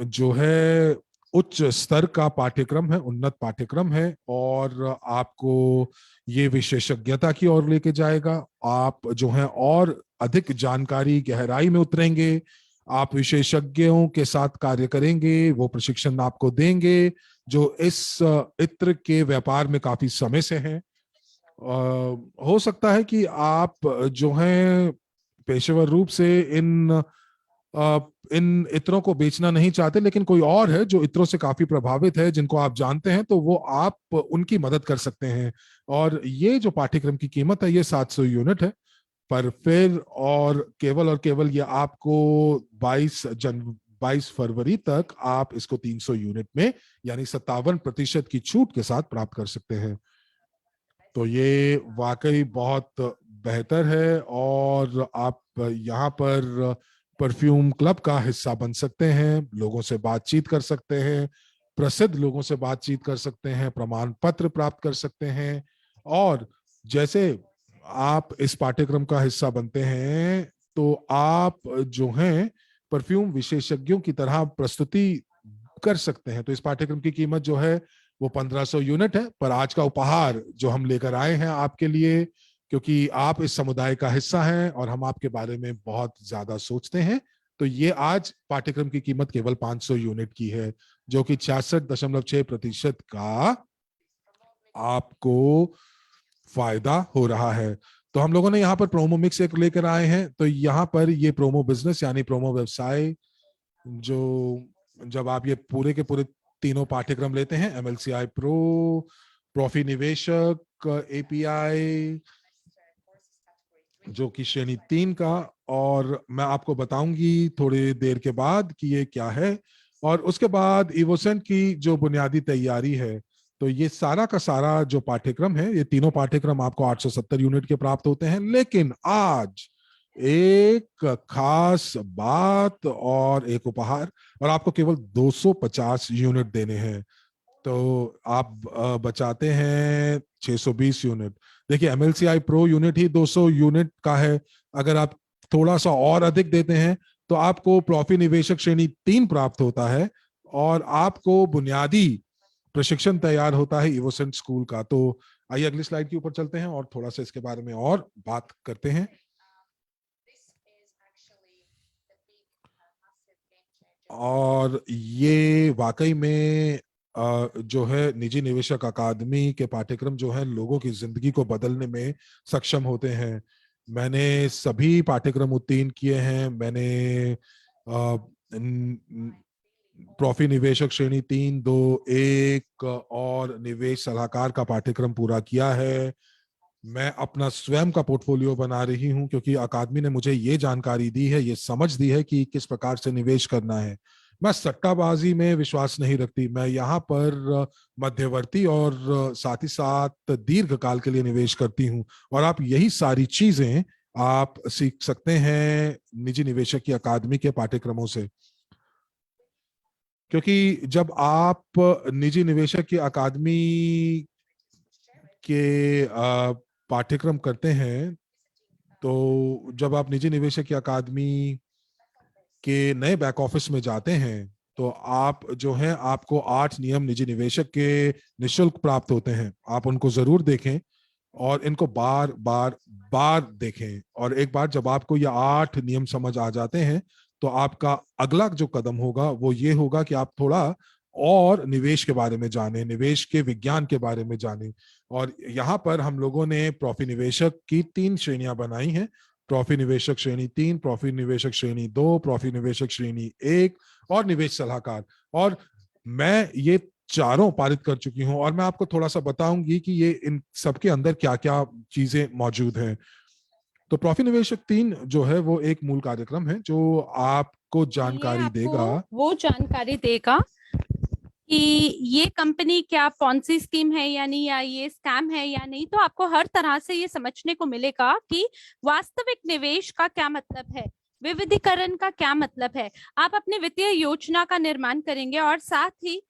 जो है उच्च स्तर का पाठ्यक्रम है, उन्नत पाठ्यक्रम है, और आपको ये विशेषज्ञता की ओर लेके जाएगा। आप जो है और अधिक जानकारी गहराई में उतरेंगे, आप विशेषज्ञों के साथ कार्य करेंगे, वो प्रशिक्षण आपको देंगे जो इस इत्र के व्यापार में काफी समय से हैं। हो सकता है कि आप जो हैं पेशेवर रूप से इन इत्रों को बेचना नहीं चाहते, लेकिन कोई और है जो इत्रों से काफी प्रभावित है जिनको आप जानते हैं, तो वो आप उनकी मदद कर सकते हैं। और ये जो पाठ्यक्रम की कीमत है ये 700 यूनिट है, पर फिर और केवल ये आपको 22 फरवरी तक आप इसको 300 यूनिट में यानी 57% की छूट के साथ प्राप्त कर सकते हैं। तो ये वाकई बहुत बेहतर है, और आप यहाँ पर परफ्यूम क्लब का हिस्सा बन सकते हैं, लोगों से बातचीत कर सकते हैं, प्रसिद्ध लोगों से बातचीत कर सकते हैं, प्रमाण पत्र प्राप्त कर सकते हैं। और जैसे आप इस पाठ्यक्रम का हिस्सा बनते हैं तो आप जो हैं परफ्यूम विशेषज्ञों की तरह प्रस्तुति कर सकते हैं। तो इस पाठ्यक्रम की कीमत जो है वो 1500 यूनिट है, पर आज का उपहार जो हम लेकर आए हैं आपके लिए, क्योंकि आप इस समुदाय का हिस्सा हैं और हम आपके बारे में बहुत ज्यादा सोचते हैं, तो ये आज पाठ्यक्रम की कीमत केवल 500 यूनिट की है, जो कि 66.6% का आपको फायदा हो रहा है। तो हम लोगों ने यहाँ पर प्रोमो मिक्स एक लेकर आए हैं। तो यहाँ पर ये प्रोमो बिजनेस यानी प्रोमो व्यवसाय, जो जब आप ये पूरे के पूरे तीनों पाठ्यक्रम लेते हैं, MLCI प्रो, प्रॉफी निवेशक, API जो कि श्रेणी 3 का, और मैं आपको बताऊंगी थोड़ी देर के बाद कि ये क्या है, और उसके बाद इवोसेंट की जो बुनियादी तैयारी है। तो ये सारा का सारा जो पाठ्यक्रम है, ये तीनों पाठ्यक्रम आपको 870 यूनिट के प्राप्त होते हैं। लेकिन आज एक खास बात और एक उपहार, और आपको केवल 250 यूनिट देने हैं। तो आप बचाते हैं 620 यूनिट। देखिए MLCI प्रो यूनिट ही 200 यूनिट का है। अगर आप थोड़ा सा और अधिक देते हैं तो आपको प्रॉफी निवेशक श्रेणी 3 प्राप्त होता है, और आपको बुनियादी प्रशिक्षण तैयार होता है इवोसेंट स्कूल का। तो आइए अगली स्लाइड के ऊपर चलते हैं और थोड़ा सा इसके बारे में और बात करते हैं। और ये वाकई में जो है निजी निवेशक अकादमी के पाठ्यक्रम जो है लोगों की जिंदगी को बदलने में सक्षम होते हैं। मैंने सभी पाठ्यक्रम उत्तीर्ण किए हैं। मैंने प्रॉफी निवेशक श्रेणी 3, 2, 1 और निवेश सलाहकार का पाठ्यक्रम पूरा किया है। मैं अपना स्वयं का पोर्टफोलियो बना रही हूं, क्योंकि अकादमी ने मुझे ये जानकारी दी है, ये समझ दी है कि किस प्रकार से निवेश करना है। मैं सट्टाबाजी में विश्वास नहीं रखती। मैं यहाँ पर मध्यवर्ती और साथ ही साथ दीर्घकाल के लिए निवेश करती हूँ, और आप यही सारी चीजें आप सीख सकते हैं निजी निवेशक की अकादमी के पाठ्यक्रमों से। क्योंकि जब आप निजी निवेशक की अकादमी के पाठ्यक्रम करते हैं, तो जब आप निजी निवेशक की अकादमी के नए बैक ऑफिस में जाते हैं, तो आप जो है आपको 8 नियम निजी निवेशक के निशुल्क प्राप्त होते हैं। आप उनको जरूर देखें और इनको बार बार बार देखें, और एक बार जब आपको ये 8 नियम समझ आ जाते हैं, तो आपका अगला जो कदम होगा वो ये होगा कि आप थोड़ा और निवेश के बारे में जानें, निवेश के विज्ञान के बारे में जानें। और यहाँ पर हम लोगों ने प्रॉफी निवेशक की 3 श्रेणियां बनाई हैं। प्रॉफी निवेशक श्रेणी 3, प्रॉफी निवेशक श्रेणी 2, प्रॉफी निवेशक श्रेणी 1 और निवेश सलाहकार। और मैं ये चारों पारित कर चुकी हूं, और मैं आपको थोड़ा सा बताऊंगी कि ये इन सबके अंदर क्या क्या चीजें मौजूद हैं। तो प्रॉफी निवेशक 3 जो है वो एक मूल कार्यक्रम है जो आपको जानकारी देगा, वो जानकारी देगा कि ये कंपनी क्या पॉन्सी स्कीम है या नहीं, या ये स्कैम है या नहीं। तो आपको हर तरह से ये समझने को मिलेगा कि वास्तविक निवेश का क्या मतलब है, विविधीकरण का क्या मतलब है। आप अपनी वित्तीय योजना का निर्माण करेंगे, और साथ ही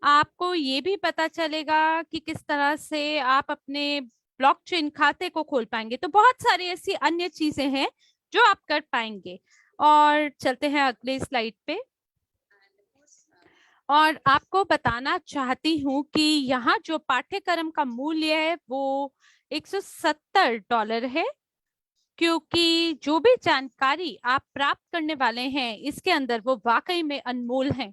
आपको ये भी पता चलेगा कि किस तरह से आप अपने ब्लॉकचेन खाते को खोल पाएंगे। तो बहुत सारी ऐसी अन्य चीजें हैं जो आप कर पाएंगे। और चलते हैं अगले स्लाइड पे। और आपको बताना चाहती हूँ कि यहाँ जो पाठ्यक्रम का मूल्य है वो $170 है, क्योंकि जो भी जानकारी आप प्राप्त करने वाले हैं इसके अंदर वो वाकई में अनमोल है।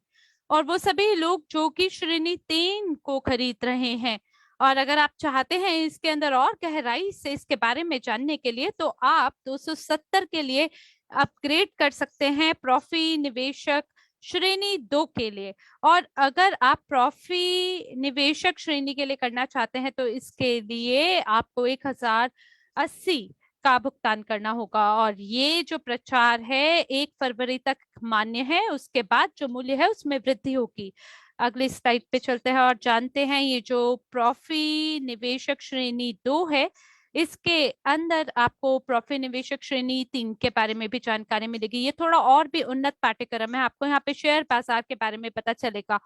और वो सभी लोग जो कि श्रेणी 3 को खरीद रहे हैं। और अगर आप चाहते हैं इसके अंदर और गहराई से इसके बारे में जानने के लिए, तो आप 270 के लिए अपग्रेड कर सकते हैं प्रॉफी निवेशक श्रेणी 2 के लिए। और अगर आप प्रॉफी निवेशक श्रेणी के लिए करना चाहते हैं तो इसके लिए आपको 1080 का भुगतान करना होगा। और ये जो प्रचार है 1 फरवरी तक मान्य है, उसके बाद जो मूल्य है उसमें वृद्धि होगी। अगले स्लाइड पे चलते हैं और जानते हैं ये जो प्रॉफी निवेशक श्रेणी 2 है, इसके अंदर आपको प्रॉफी निवेशक श्रेणी 3 के बारे में भी जानकारी मिलेगी। ये थोड़ा और भी उन्नत पाठ्यक्रम है। आपको यहाँ पे शेयर बाजार के बारे में पता चलेगा।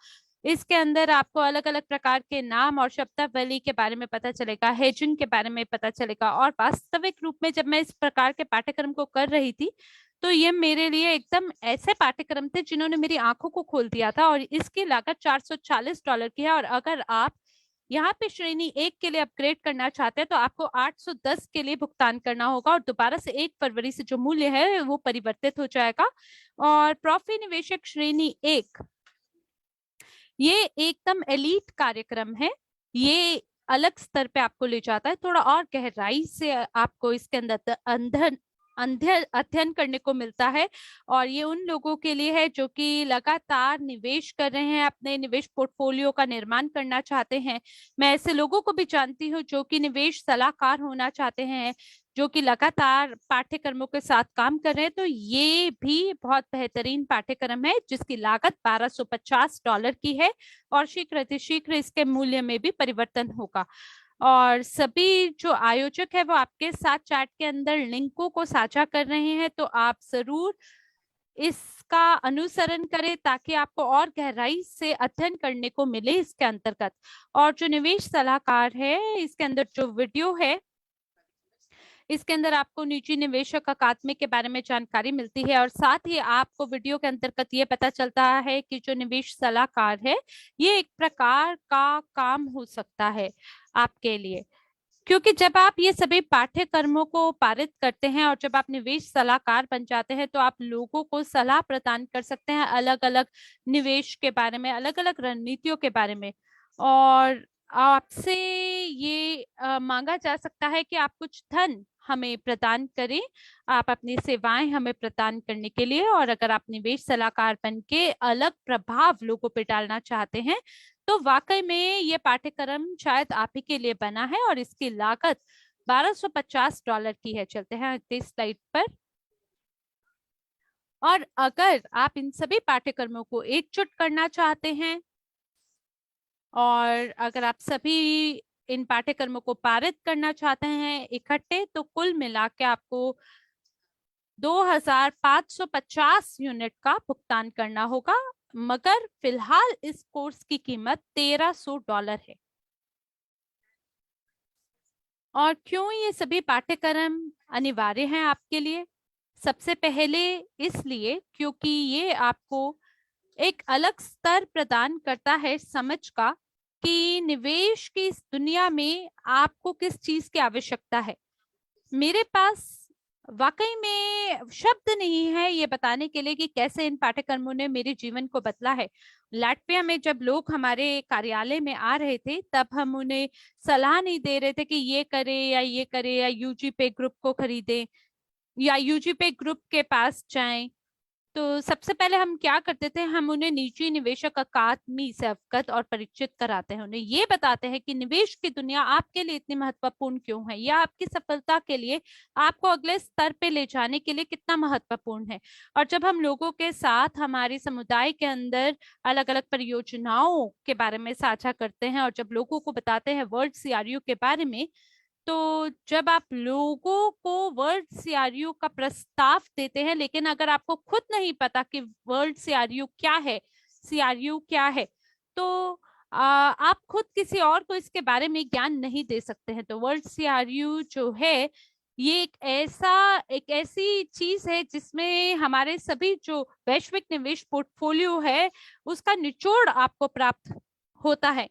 इसके अंदर आपको अलग अलग प्रकार के नाम और शब्दावली के बारे में पता चलेगा, हेजिंग के बारे में पता चलेगा। और वास्तविक रूप में जब मैं इस प्रकार के पाठ्यक्रम को कर रही थी तो ये मेरे लिए एकदम ऐसे पाठ्यक्रम थे जिन्होंने मेरी आंखों को खोल दिया था। और इसकी लागत $440 की है। और अगर आप यहाँ पे श्रेणी 1 के लिए अपग्रेड करना चाहते हैं तो आपको 810 के लिए भुगतान करना होगा और दोबारा से 1 फरवरी से जो मूल्य है वो परिवर्तित हो जाएगा। और प्रॉफी निवेशक श्रेणी 1 ये एकदम एलीट कार्यक्रम है। ये अलग स्तर पे आपको ले जाता है, थोड़ा और गहराई से आपको इसके अंदर अध्ययन करने को मिलता है। और ये उन लोगों के लिए है जो कि लगातार निवेश कर रहे हैं, अपने निवेश पोर्टफोलियो का निर्माण करना चाहते हैं। मैं ऐसे लोगों को भी जानती हूँ जो कि निवेश सलाहकार होना चाहते हैं, जो कि लगातार पाठ्यक्रमों के साथ काम कर रहे हैं। तो ये भी बहुत बेहतरीन पाठ्यक्रम है जिसकी लागत $1250 की है और शीघ्र अतिशीघ्र इसके मूल्य में भी परिवर्तन होगा। और सभी जो आयोजक है वो आपके साथ चैट के अंदर लिंकों को साझा कर रहे हैं, तो आप जरूर इसका अनुसरण करें ताकि आपको और गहराई से अध्ययन करने को मिले इसके अंतर्गत। और जो निवेश सलाहकार है इसके अंदर जो वीडियो है इसके अंदर आपको निजी निवेशक अकादमी के बारे में जानकारी मिलती है और साथ ही आपको वीडियो के अंतर्गत ये पता चलता है कि जो निवेश सलाहकार है ये एक प्रकार का काम हो सकता है आपके लिए, क्योंकि जब आप ये सभी पाठ्यक्रमों को पारित करते हैं और जब आप निवेश सलाहकार बन जाते हैं तो आप लोगों को सलाह प्रदान कर सकते हैं अलग अलग निवेश के बारे में, अलग अलग रणनीतियों के बारे में। और आपसे ये मांगा जा सकता है कि आप कुछ धन हमें प्रदान करें, आप अपनी सेवाएं हमें प्रदान करने के लिए। और अगर आप निवेश सलाहकार बन के अलग प्रभाव लोगों पे डालना चाहते हैं तो वाकई में ये पाठ्यक्रम शायद आप ही के लिए बना है। और इसकी लागत $1250 की है। चलते हैं अगली स्लाइड पर। और अगर आप इन सभी पाठ्यक्रमों को एकजुट करना चाहते हैं और अगर आप सभी इन पाठ्यक्रमों को पारित करना चाहते हैं इकट्ठे, तो कुल मिला के आपको 2550 यूनिट का भुगतान करना होगा। मगर फिलहाल इस कोर्स की कीमत $1300 है। और क्यों ये सभी पाठ्यक्रम अनिवार्य हैं आपके लिए? सबसे पहले इसलिए क्योंकि ये आपको एक अलग स्तर प्रदान करता है समझ का कि निवेश की इस दुनिया में आपको किस चीज की आवश्यकता है। मेरे पास वाकई में शब्द नहीं है ये बताने के लिए कि कैसे इन पाठ्यक्रमों ने मेरे जीवन को बदला है। लाटविया में जब लोग हमारे कार्यालय में आ रहे थे तब हम उन्हें सलाह नहीं दे रहे थे कि ये करे या यूजीपे ग्रुप को खरीदें या यूजीपे ग्रुप के पास जाएं। तो सबसे पहले हम क्या करते थे, हम उन्हें निजी निवेशक अकादमी से अवगत और परिचित कराते हैं। उन्हें ये बताते हैं कि निवेश की दुनिया आपके लिए इतनी महत्वपूर्ण क्यों है, या आपकी सफलता के लिए, आपको अगले स्तर पे ले जाने के लिए कितना महत्वपूर्ण है। और जब हम लोगों के साथ हमारे समुदाय के अंदर अलग अलग परियोजनाओं के बारे में साझा करते हैं और जब लोगों को बताते हैं वर्ल्ड सीआरयू के बारे में, तो जब आप लोगों को वर्ल्ड सीआरयू का प्रस्ताव देते हैं लेकिन अगर आपको खुद नहीं पता कि वर्ल्ड सीआरयू क्या है, तो आप खुद किसी और को इसके बारे में ज्ञान नहीं दे सकते हैं। तो वर्ल्ड सीआरयू जो है ये एक ऐसी चीज है जिसमें हमारे सभी जो वैश्विक निवेश पोर्टफोलियो है उसका निचोड़ आपको प्राप्त होता है।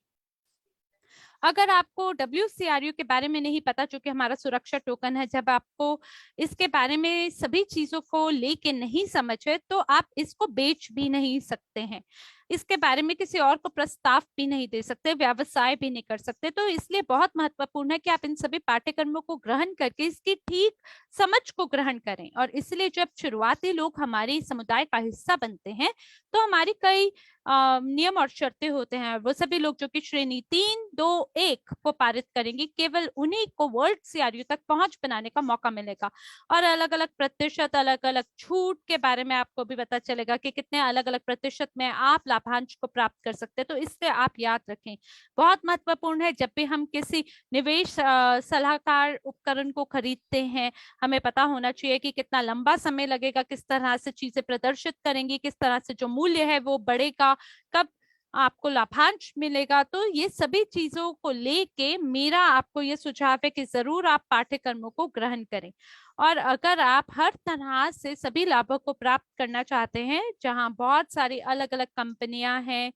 अगर आपको WCRU के बारे में नहीं पता, जो कि हमारा सुरक्षा टोकन है, जब आपको इसके बारे में सभी चीजों को लेके नहीं समझ है तो आप इसको बेच भी नहीं सकते हैं, इसके बारे में किसी और को प्रस्ताव भी नहीं दे सकते, व्यवसाय भी नहीं कर सकते। तो इसलिए बहुत महत्वपूर्ण है कि आप इन सभी पाठ्यक्रमों को ग्रहण करके इसकी ठीक समझ को ग्रहण करें। और इसलिए जब शुरुआती लोग हमारे समुदाय का हिस्सा बनते हैं तो हमारी कई नियम और शर्तें होते हैं। वो सभी लोग जो कि श्रेणी 3, 2, 1 को पारित करेंगे, केवल उन्हीं को वर्ल्ड सीआरयू तक पहुंच बनाने का मौका मिलेगा। और अलग अलग प्रतिशत, अलग अलग छूट के बारे में आपको भी पता चलेगा कि कितने अलग अलग प्रतिशत में आप लाभांश को प्राप्त कर सकते हैं। तो इससे आप याद रखें, बहुत महत्वपूर्ण है जब भी हम किसी निवेश सलाहकार उपकरण को खरीदते हैं, हमें पता होना चाहिए कि कितना लंबा समय लगेगा, किस तरह से चीजें प्रदर्शित करेंगी, किस तरह से जो मूल्य है वो बढ़ेगा, कब आपको लाभांश मिलेगा। तो ये सभी चीजों को लेके मेरा आपको ये सुझाव है कि जरूर आप पाठ्यक्रमों को ग्रहण करें। और अगर आप हर तरह से सभी लाभों को प्राप्त करना चाहते हैं, जहां बहुत सारी अलग अलग कंपनियां हैं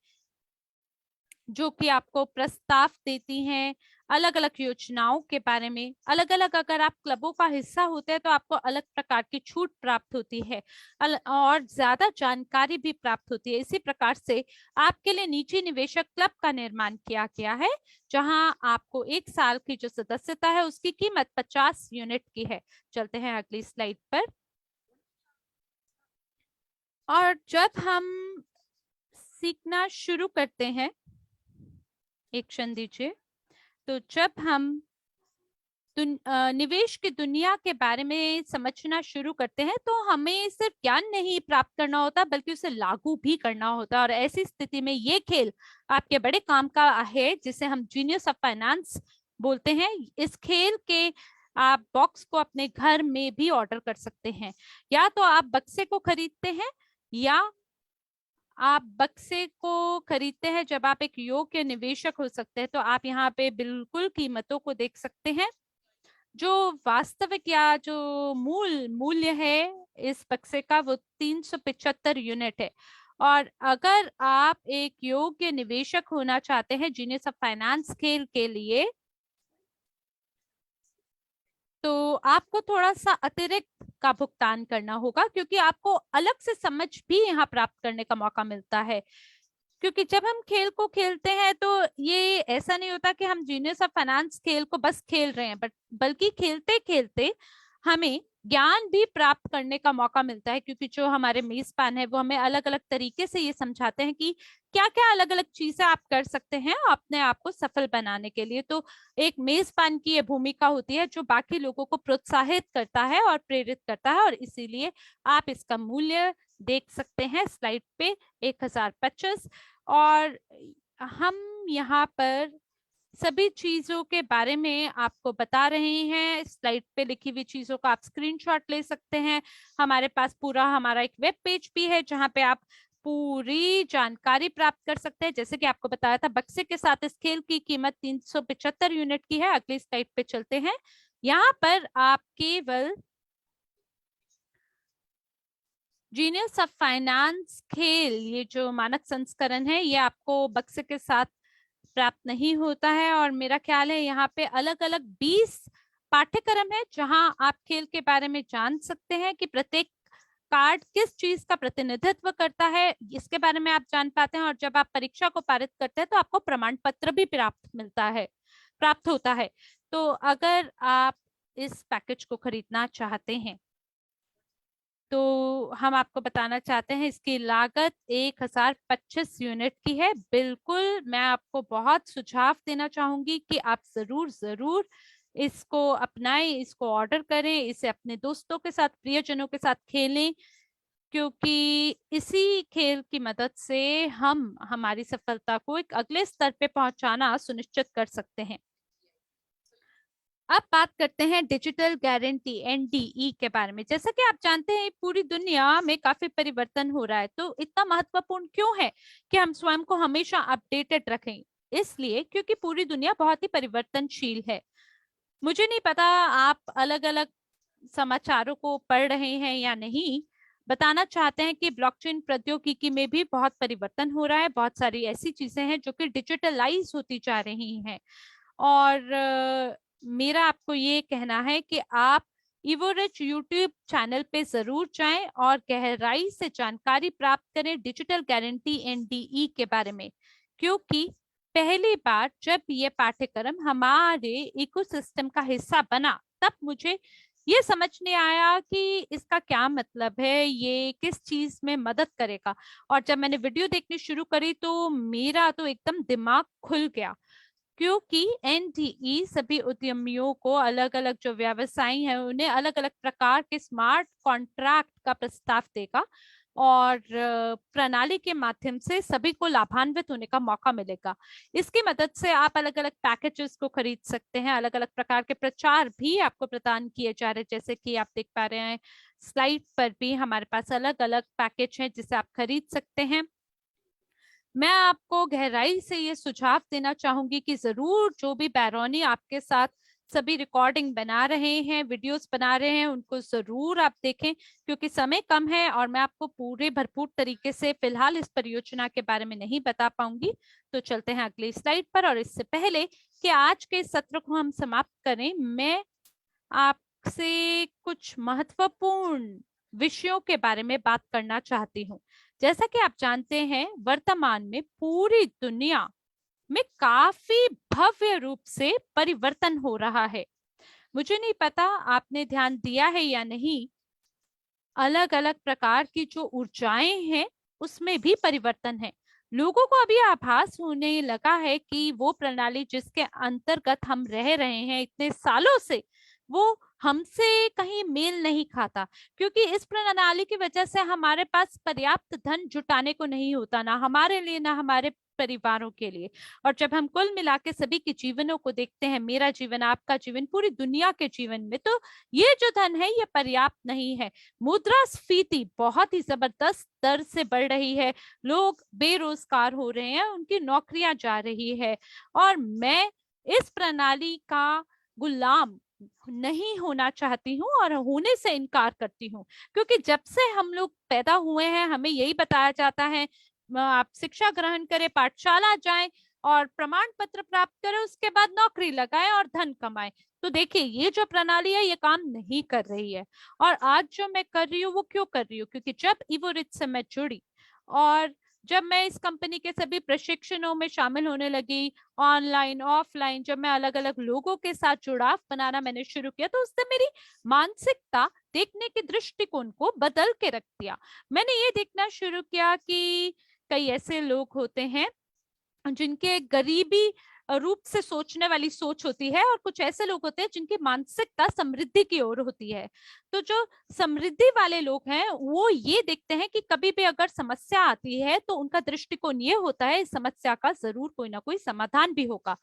जो कि आपको प्रस्ताव देती हैं अलग अलग योजनाओं के बारे में, अलग अलग अगर आप क्लबों का हिस्सा होते हैं तो आपको अलग प्रकार की छूट प्राप्त होती है और ज्यादा जानकारी भी प्राप्त होती है। इसी प्रकार से आपके लिए निजी निवेशक क्लब का निर्माण किया गया है, जहां आपको 1 साल की जो सदस्यता है उसकी कीमत 50 यूनिट की है। चलते हैं अगली स्लाइड पर। और जब हम सीखना शुरू करते हैं, एक क्षण दीजिए, तो जब हम निवेश की दुनिया के बारे में समझना शुरू करते हैं तो हमें सिर्फ ज्ञान नहीं प्राप्त करना होता बल्कि उसे लागू भी करना होता है। और ऐसी स्थिति में ये खेल आपके बड़े काम का है, जिसे हम जीनियस ऑफ फाइनेंस बोलते हैं। इस खेल के आप बॉक्स को अपने घर में भी ऑर्डर कर सकते हैं। या तो आप बक्से को खरीदते हैं, या आप बक्से को खरीदते हैं जब आप एक योग्य निवेशक हो सकते हैं। तो आप यहाँ पे बिल्कुल कीमतों को देख सकते हैं। जो वास्तविक या जो मूल्य है इस बक्से का वो 375 यूनिट है। और अगर आप एक योग्य निवेशक होना चाहते हैं जीनियस ऑफ फाइनेंस खेल के लिए, तो आपको थोड़ा सा अतिरिक्त का भुगतान करना होगा, क्योंकि आपको अलग से समझ भी यहाँ प्राप्त करने का मौका मिलता है। क्योंकि जब हम खेल को खेलते हैं तो ये ऐसा नहीं होता कि हम जीनियस ऑफ फाइनेंस खेल को बस खेल रहे हैं, बल्कि खेलते खेलते हमें ज्ञान भी प्राप्त करने का मौका मिलता है। क्योंकि जो हमारे मेजबान है वो हमें अलग अलग तरीके से ये समझाते हैं कि क्या क्या अलग अलग चीजें आप कर सकते हैं अपने आप को सफल बनाने के लिए। तो एक मेजबान की ये भूमिका होती है जो बाकी लोगों को प्रोत्साहित करता है और प्रेरित करता है। और इसीलिए आप इसका मूल्य देख सकते हैं स्लाइड पे 1025। और हम यहाँ पर सभी चीजों के बारे में आपको बता रहे हैं। स्लाइड पे लिखी हुई चीजों का आप स्क्रीनशॉट ले सकते हैं। हमारे पास पूरा हमारा एक वेब पेज भी है जहां पे आप पूरी जानकारी प्राप्त कर सकते हैं। जैसे कि आपको बताया था, बक्से के साथ इस खेल की कीमत 375 यूनिट की है। अगली स्लाइड पे चलते हैं। यहाँ पर आप केवल जीनियस ऑफ फाइनेंस खेल, ये जो मानक संस्करण है, ये आपको बक्से के साथ प्राप्त नहीं होता है। और मेरा ख्याल है यहाँ पे अलग अलग 20 पाठ्यक्रम है जहां आप खेल के बारे में जान सकते हैं कि प्रत्येक कार्ड किस चीज का प्रतिनिधित्व करता है, इसके बारे में आप जान पाते हैं। और जब आप परीक्षा को पारित करते हैं तो आपको प्रमाण पत्र भी प्राप्त होता है। तो अगर आप इस पैकेज को खरीदना चाहते हैं तो हम आपको बताना चाहते हैं इसकी लागत 1025 यूनिट की है। बिल्कुल, मैं आपको बहुत सुझाव देना चाहूंगी कि आप जरूर इसको अपनाएं, इसको ऑर्डर करें, इसे अपने दोस्तों के साथ, प्रियजनों के साथ खेलें, क्योंकि इसी खेल की मदद से हम हमारी सफलता को एक अगले स्तर पे पहुंचाना सुनिश्चित कर सकते हैं। अब बात करते हैं डिजिटल गारंटी NDE के बारे में। जैसा कि आप जानते हैं पूरी दुनिया में काफी परिवर्तन हो रहा है, तो इतना महत्वपूर्ण क्यों है कि हम स्वयं को हमेशा अपडेटेड रखें? इसलिए क्योंकि पूरी दुनिया बहुत ही परिवर्तनशील है। मुझे नहीं पता आप अलग अलग समाचारों को पढ़ रहे हैं या नहीं, बताना चाहते हैं कि ब्लॉकचेन प्रौद्योगिकी में भी बहुत परिवर्तन हो रहा है। बहुत सारी ऐसी चीजें हैं जो कि डिजिटलाइज होती जा रही हैं। और मेरा आपको ये कहना है कि आप इवोरिच यूट्यूब चैनल पे जरूर जाएं और गहराई से जानकारी प्राप्त करें डिजिटल गारंटी NDE के बारे में। क्योंकि पहली बार जब ये पाठ्यक्रम हमारे इकोसिस्टम का हिस्सा बना, तब मुझे ये समझ नहीं आया कि इसका क्या मतलब है, ये किस चीज में मदद करेगा। और जब मैंने वीडियो देखनी शुरू करी तो मेरा तो एकदम दिमाग खुल गया, क्योंकि NDE सभी उद्यमियों को, अलग अलग जो व्यवसायी हैं उन्हें अलग अलग प्रकार के स्मार्ट कॉन्ट्रैक्ट का प्रस्ताव देगा। और प्रणाली के माध्यम से सभी को लाभान्वित होने का मौका मिलेगा। इसकी मदद से आप अलग अलग पैकेजेस को खरीद सकते हैं। अलग अलग प्रकार के प्रचार भी आपको प्रदान किए जा रहे हैं, जैसे कि आप देख पा रहे हैं स्लाइड पर भी हमारे पास अलग अलग पैकेज हैं जिसे आप खरीद सकते हैं। मैं आपको गहराई से ये सुझाव देना चाहूंगी कि जरूर जो भी बैरोनी आपके साथ सभी रिकॉर्डिंग बना रहे हैं, वीडियोस बना रहे हैं, उनको जरूर आप देखें, क्योंकि समय कम है और मैं आपको पूरे भरपूर तरीके से फिलहाल इस परियोजना के बारे में नहीं बता पाऊंगी। तो चलते हैं अगली स्लाइड पर। और इससे पहले कि आज के सत्र को हम समाप्त करें, मैं आपसे कुछ महत्वपूर्ण विषयों के बारे में बात करना चाहती हूँ। जैसा कि आप जानते हैं, वर्तमान में पूरी दुनिया में काफी भव्य रूप से परिवर्तन हो रहा है। मुझे नहीं पता आपने ध्यान दिया है या नहीं, अलग अलग प्रकार की जो ऊर्जाएं हैं उसमें भी परिवर्तन है। लोगों को अभी आभास होने लगा है कि वो प्रणाली जिसके अंतर्गत हम रह रहे हैं इतने सालों से, वो हमसे कहीं मेल नहीं खाता, क्योंकि इस प्रणाली की वजह से हमारे पास पर्याप्त धन जुटाने को नहीं होता, ना हमारे लिए ना हमारे परिवारों के लिए। और जब हम कुल मिला के सभी के जीवनों को देखते हैं, मेरा जीवन, आपका जीवन, पूरी दुनिया के जीवन में, तो ये जो धन है ये पर्याप्त नहीं है। मुद्रास्फीति बहुत ही जबरदस्त दर से बढ़ रही है, लोग बेरोजगार हो रहे हैं, उनकी नौकरियां जा रही है। और मैं इस प्रणाली का गुलाम नहीं होना चाहती हूँ और होने से इनकार करती हूँ, क्योंकि जब से हम लोग पैदा हुए हैं हमें यही बताया जाता है, आप शिक्षा ग्रहण करें, पाठशाला जाएं और प्रमाण पत्र प्राप्त करें, उसके बाद नौकरी लगाएं और धन कमाएं। तो देखिए, ये जो प्रणाली है ये काम नहीं कर रही है। और आज जो मैं कर रही हूँ वो क्यों कर रही हूँ, क्योंकि जब इवोरिच से मैं जुड़ी और जब मैं इस कंपनी के सभी प्रशिक्षणों में शामिल होने लगी, ऑनलाइन ऑफलाइन, जब मैं अलग अलग लोगों के साथ जुड़ाव बनाना मैंने शुरू किया, तो उससे मेरी मानसिकता, देखने के दृष्टिकोण को बदल के रख दिया। मैंने ये देखना शुरू किया कि कई ऐसे लोग होते हैं जिनके गरीबी रूप से सोचने वाली सोच होती है, और कुछ ऐसे लोग होते हैं जिनकी मानसिकता समृद्धि की ओर होती है। तो जो समृद्धि वाले लोग हैं वो ये देखते हैं कि कभी भी अगर समस्या आती है तो उनका दृष्टिकोण ये होता है, इस समस्या का जरूर कोई ना कोई समाधान भी होगा।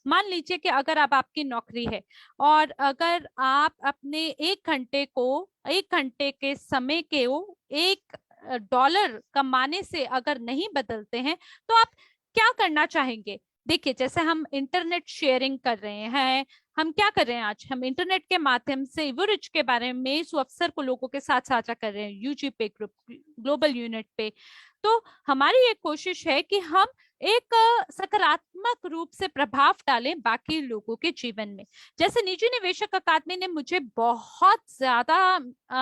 मान लीजिए कि अगर आप, आपकी नौकरी है और अगर आप अपने 1 घंटे के समय के वो $1 कमाने से अगर नहीं बदलते हैं तो आप क्या करना चाहेंगे? देखिए, जैसे हम इंटरनेट शेयरिंग कर रहे हैं, हम क्या कर रहे हैं, आज हम इंटरनेट के माध्यम से इवोरिच के बारे में इस अवसर को लोगों के साथ साझा कर रहे हैं, यूजीपे ग्रुप, ग्लोबल यूनिट पे। तो हमारी एक कोशिश है कि हम एक सकारात्मक रूप से प्रभाव डालें बाकी लोगों के जीवन में। जैसे निजी निवेशक अकादमी ने मुझे बहुत ज्यादा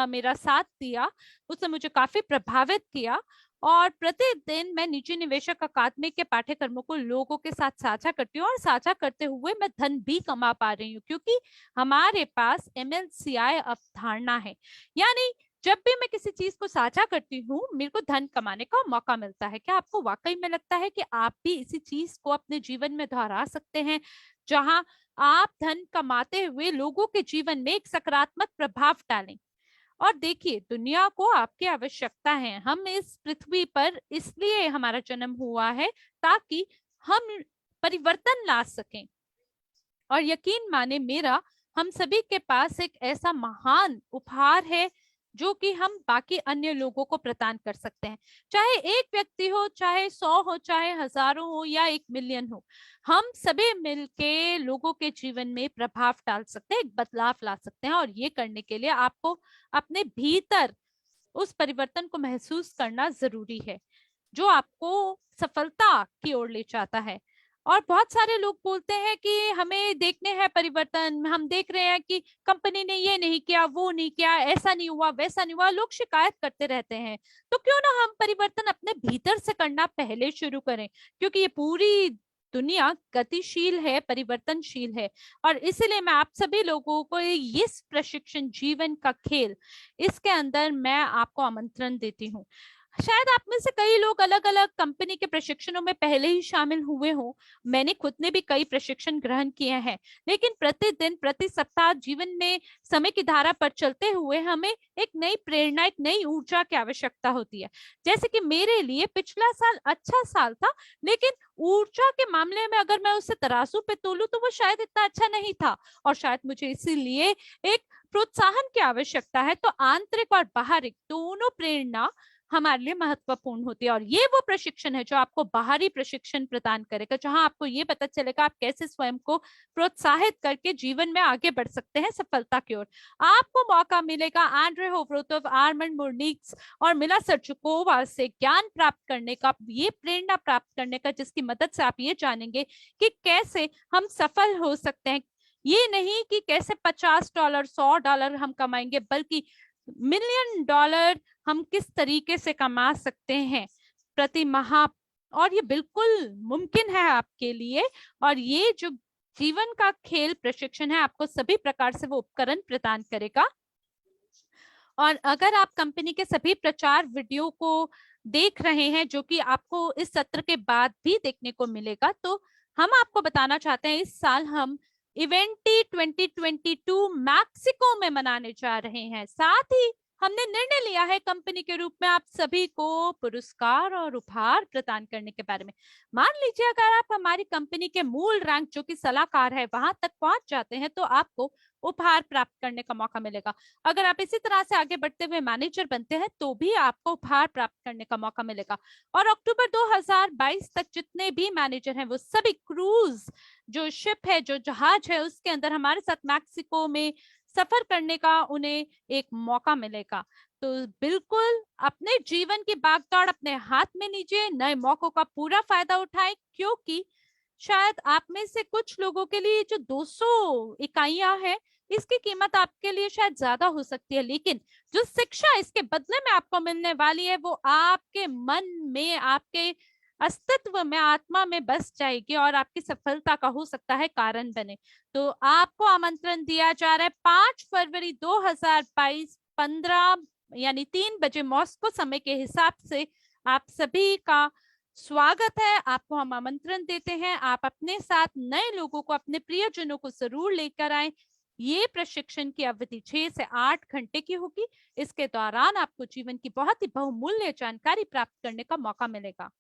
मेरा साथ दिया, उसने मुझे काफी प्रभावित किया, और प्रतिदिन मैं निजी निवेशक अकादमी के पाठ्यक्रमों को लोगों के साथ साझा करती हूँ, और साझा करते हुए मैं धन भी कमा पा रही हूँ, क्योंकि हमारे पास MLCI अवधारणा है। यानी जब भी मैं किसी चीज को साझा करती हूँ मेरे को धन कमाने का मौका मिलता है। क्या आपको वाकई में लगता है कि आप भी इसी चीज को अपने जीवन में दोहरा सकते हैं, जहां आप धन कमाते हुए लोगों के जीवन में एक सकारात्मक प्रभाव डालें? और देखिए, दुनिया को आपकी आवश्यकता है। हम इस पृथ्वी पर इसलिए हमारा जन्म हुआ है ताकि हम परिवर्तन ला सकें। और यकीन माने मेरा, हम सभी के पास एक ऐसा महान उपहार है जो कि हम बाकी अन्य लोगों को प्रदान कर सकते हैं। चाहे एक व्यक्ति हो, चाहे 100 हो, चाहे हजारों हो या 1 मिलियन हो, हम सभी मिलके लोगों के जीवन में प्रभाव डाल सकते हैं, एक बदलाव ला सकते हैं। और ये करने के लिए आपको अपने भीतर उस परिवर्तन को महसूस करना जरूरी है जो आपको सफलता की ओर ले जाता है। और बहुत सारे लोग बोलते हैं कि हमें देखने हैं परिवर्तन, हम देख रहे हैं कि कंपनी ने ये नहीं किया, वो नहीं किया, ऐसा नहीं हुआ, वैसा नहीं हुआ, लोग शिकायत करते रहते हैं। तो क्यों ना हम परिवर्तन अपने भीतर से करना पहले शुरू करें, क्योंकि ये पूरी दुनिया गतिशील है, परिवर्तनशील है। और इसलिए मैं आप सभी लोगों को ये प्रशिक्षण, जीवन का खेल, इसके अंदर मैं आपको आमंत्रण देती हूँ। शायद आप में से कई लोग अलग अलग कंपनी के प्रशिक्षणों में पहले ही शामिल हुए हो, मैंने खुद ने भी कई प्रशिक्षण ग्रहण किए हैं, लेकिन प्रतिदिन, प्रति सप्ताह जीवन में समय की धारा पर चलते हुए हमें एक नई प्रेरणा, एक नई ऊर्जा की आवश्यकता होती है। जैसे कि मेरे लिए पिछला साल अच्छा साल था, लेकिन ऊर्जा के मामले में अगर मैं उसे तराजू पे तोलूं तो वो शायद इतना अच्छा नहीं था, और शायद मुझे इसीलिए एक प्रोत्साहन की आवश्यकता है। तो आंतरिक और बाहरिक दोनों प्रेरणा हमारे लिए महत्वपूर्ण होती है। और ये वो प्रशिक्षण है जो आपको बाहरी प्रशिक्षण प्रदान करेगा, जहां आपको ये पता चलेगा आप कैसे स्वयं को प्रोत्साहित करके जीवन में आगे बढ़ सकते हैं सफलता की ओर। आपको मौका मिलेगा आंड्रे होवरोटोव, आर्मंड मुर्निक्स और मिला सर्चुकोवा से ज्ञान प्राप्त करने का, ये प्रेरणा प्राप्त करने का, जिसकी मदद से आप ये जानेंगे कि कैसे हम सफल हो सकते हैं। ये नहीं कि कैसे $50, $100 हम कमाएंगे, बल्कि $1 मिलियन हम किस तरीके से कमा सकते हैं प्रति माह। और ये बिल्कुल मुमकिन है आपके लिए। और ये जो जीवन का खेल प्रशिक्षण है आपको सभी प्रकार से वो उपकरण प्रदान करेगा। और अगर आप कंपनी के सभी प्रचार वीडियो को देख रहे हैं, जो कि आपको इस सत्र के बाद भी देखने को मिलेगा, तो हम आपको बताना चाहते हैं इस साल हम इवेंटी 2022 मैक्सिको में मनाने जा रहे हैं। साथ ही हमने निर्णय लिया है कंपनी के रूप में आप सभी को पुरस्कार और उपहार प्रदान करने के बारे में। मान लीजिए अगर आप हमारी कंपनी के मूल रैंक जो कि सलाहकार है वहां तक पहुंच जाते हैं, तो आपको उपहार प्राप्त करने का मौका मिलेगा। अगर आप इसी तरह से आगे बढ़ते हुए मैनेजर बनते हैं तो भी आपको उपहार प्राप्त करने का मौका मिलेगा। और अक्टूबर 2022 तक जितने भी मैनेजर हैं वो सभी क्रूज जो शिप है, जो जहाज है, उसके अंदर हमारे साथ मैक्सिको में सफर करने का उन्हें एक मौका मिलेगा। तो बिल्कुल अपने जीवन की भागदौड़ अपने हाथ में लीजिए, नए मौकों का पूरा फायदा उठाएं, क्योंकि शायद आप में से कुछ लोगों के लिए जो 200 इकाइयां हैं इसकी कीमत आपके लिए शायद ज्यादा हो सकती है, लेकिन जो शिक्षा इसके बदले में आपको मिलने वाली है वो आपके मन में, आपके अस्तित्व में, आत्मा में बस जाएगी और आपकी सफलता का हो सकता है कारण बने। तो आपको आमंत्रण दिया जा रहा है 5 फरवरी 2022 15 यानी 3 बजे मॉस्को समय के हिसाब से आप सभी का स्वागत है। आपको हम आमंत्रण देते हैं, आप अपने साथ नए लोगों को, अपने प्रियजनों को जरूर लेकर आए। ये प्रशिक्षण की अवधि 6 से 8 घंटे की होगी। इसके दौरान आपको जीवन की बहुत ही बहुमूल्य जानकारी प्राप्त करने का मौका मिलेगा।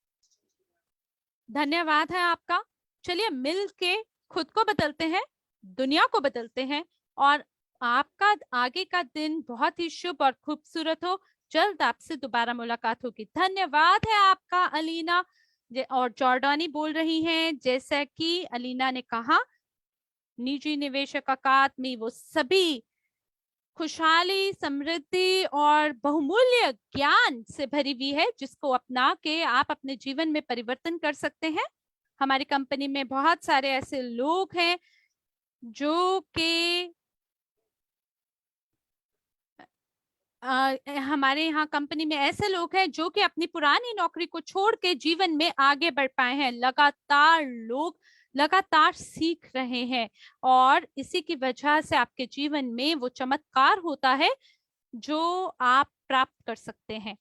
धन्यवाद है आपका। चलिए मिल के खुद को बदलते हैं, दुनिया को बदलते हैं, और आपका आगे का दिन बहुत ही शुभ और खूबसूरत हो। जल्द आपसे दोबारा मुलाकात होगी। धन्यवाद है आपका अलीना। और जॉर्डानी बोल रही हैं, जैसा कि अलीना ने कहा, निजी निवेशक अकादमी वो सभी खुशहाली, समृद्धि और बहुमूल्य ज्ञान से भरी हुई है, जिसको अपना के आप अपने जीवन में परिवर्तन कर सकते हैं। हमारी कंपनी में बहुत सारे ऐसे लोग हैं जो कि हमारे यहाँ कंपनी में ऐसे लोग हैं जो कि अपनी पुरानी नौकरी को छोड़ के जीवन में आगे बढ़ पाए हैं। लगातार लोग लगातार सीख रहे हैं और इसी की वजह से आपके जीवन में वो चमत्कार होता है जो आप प्राप्त कर सकते हैं।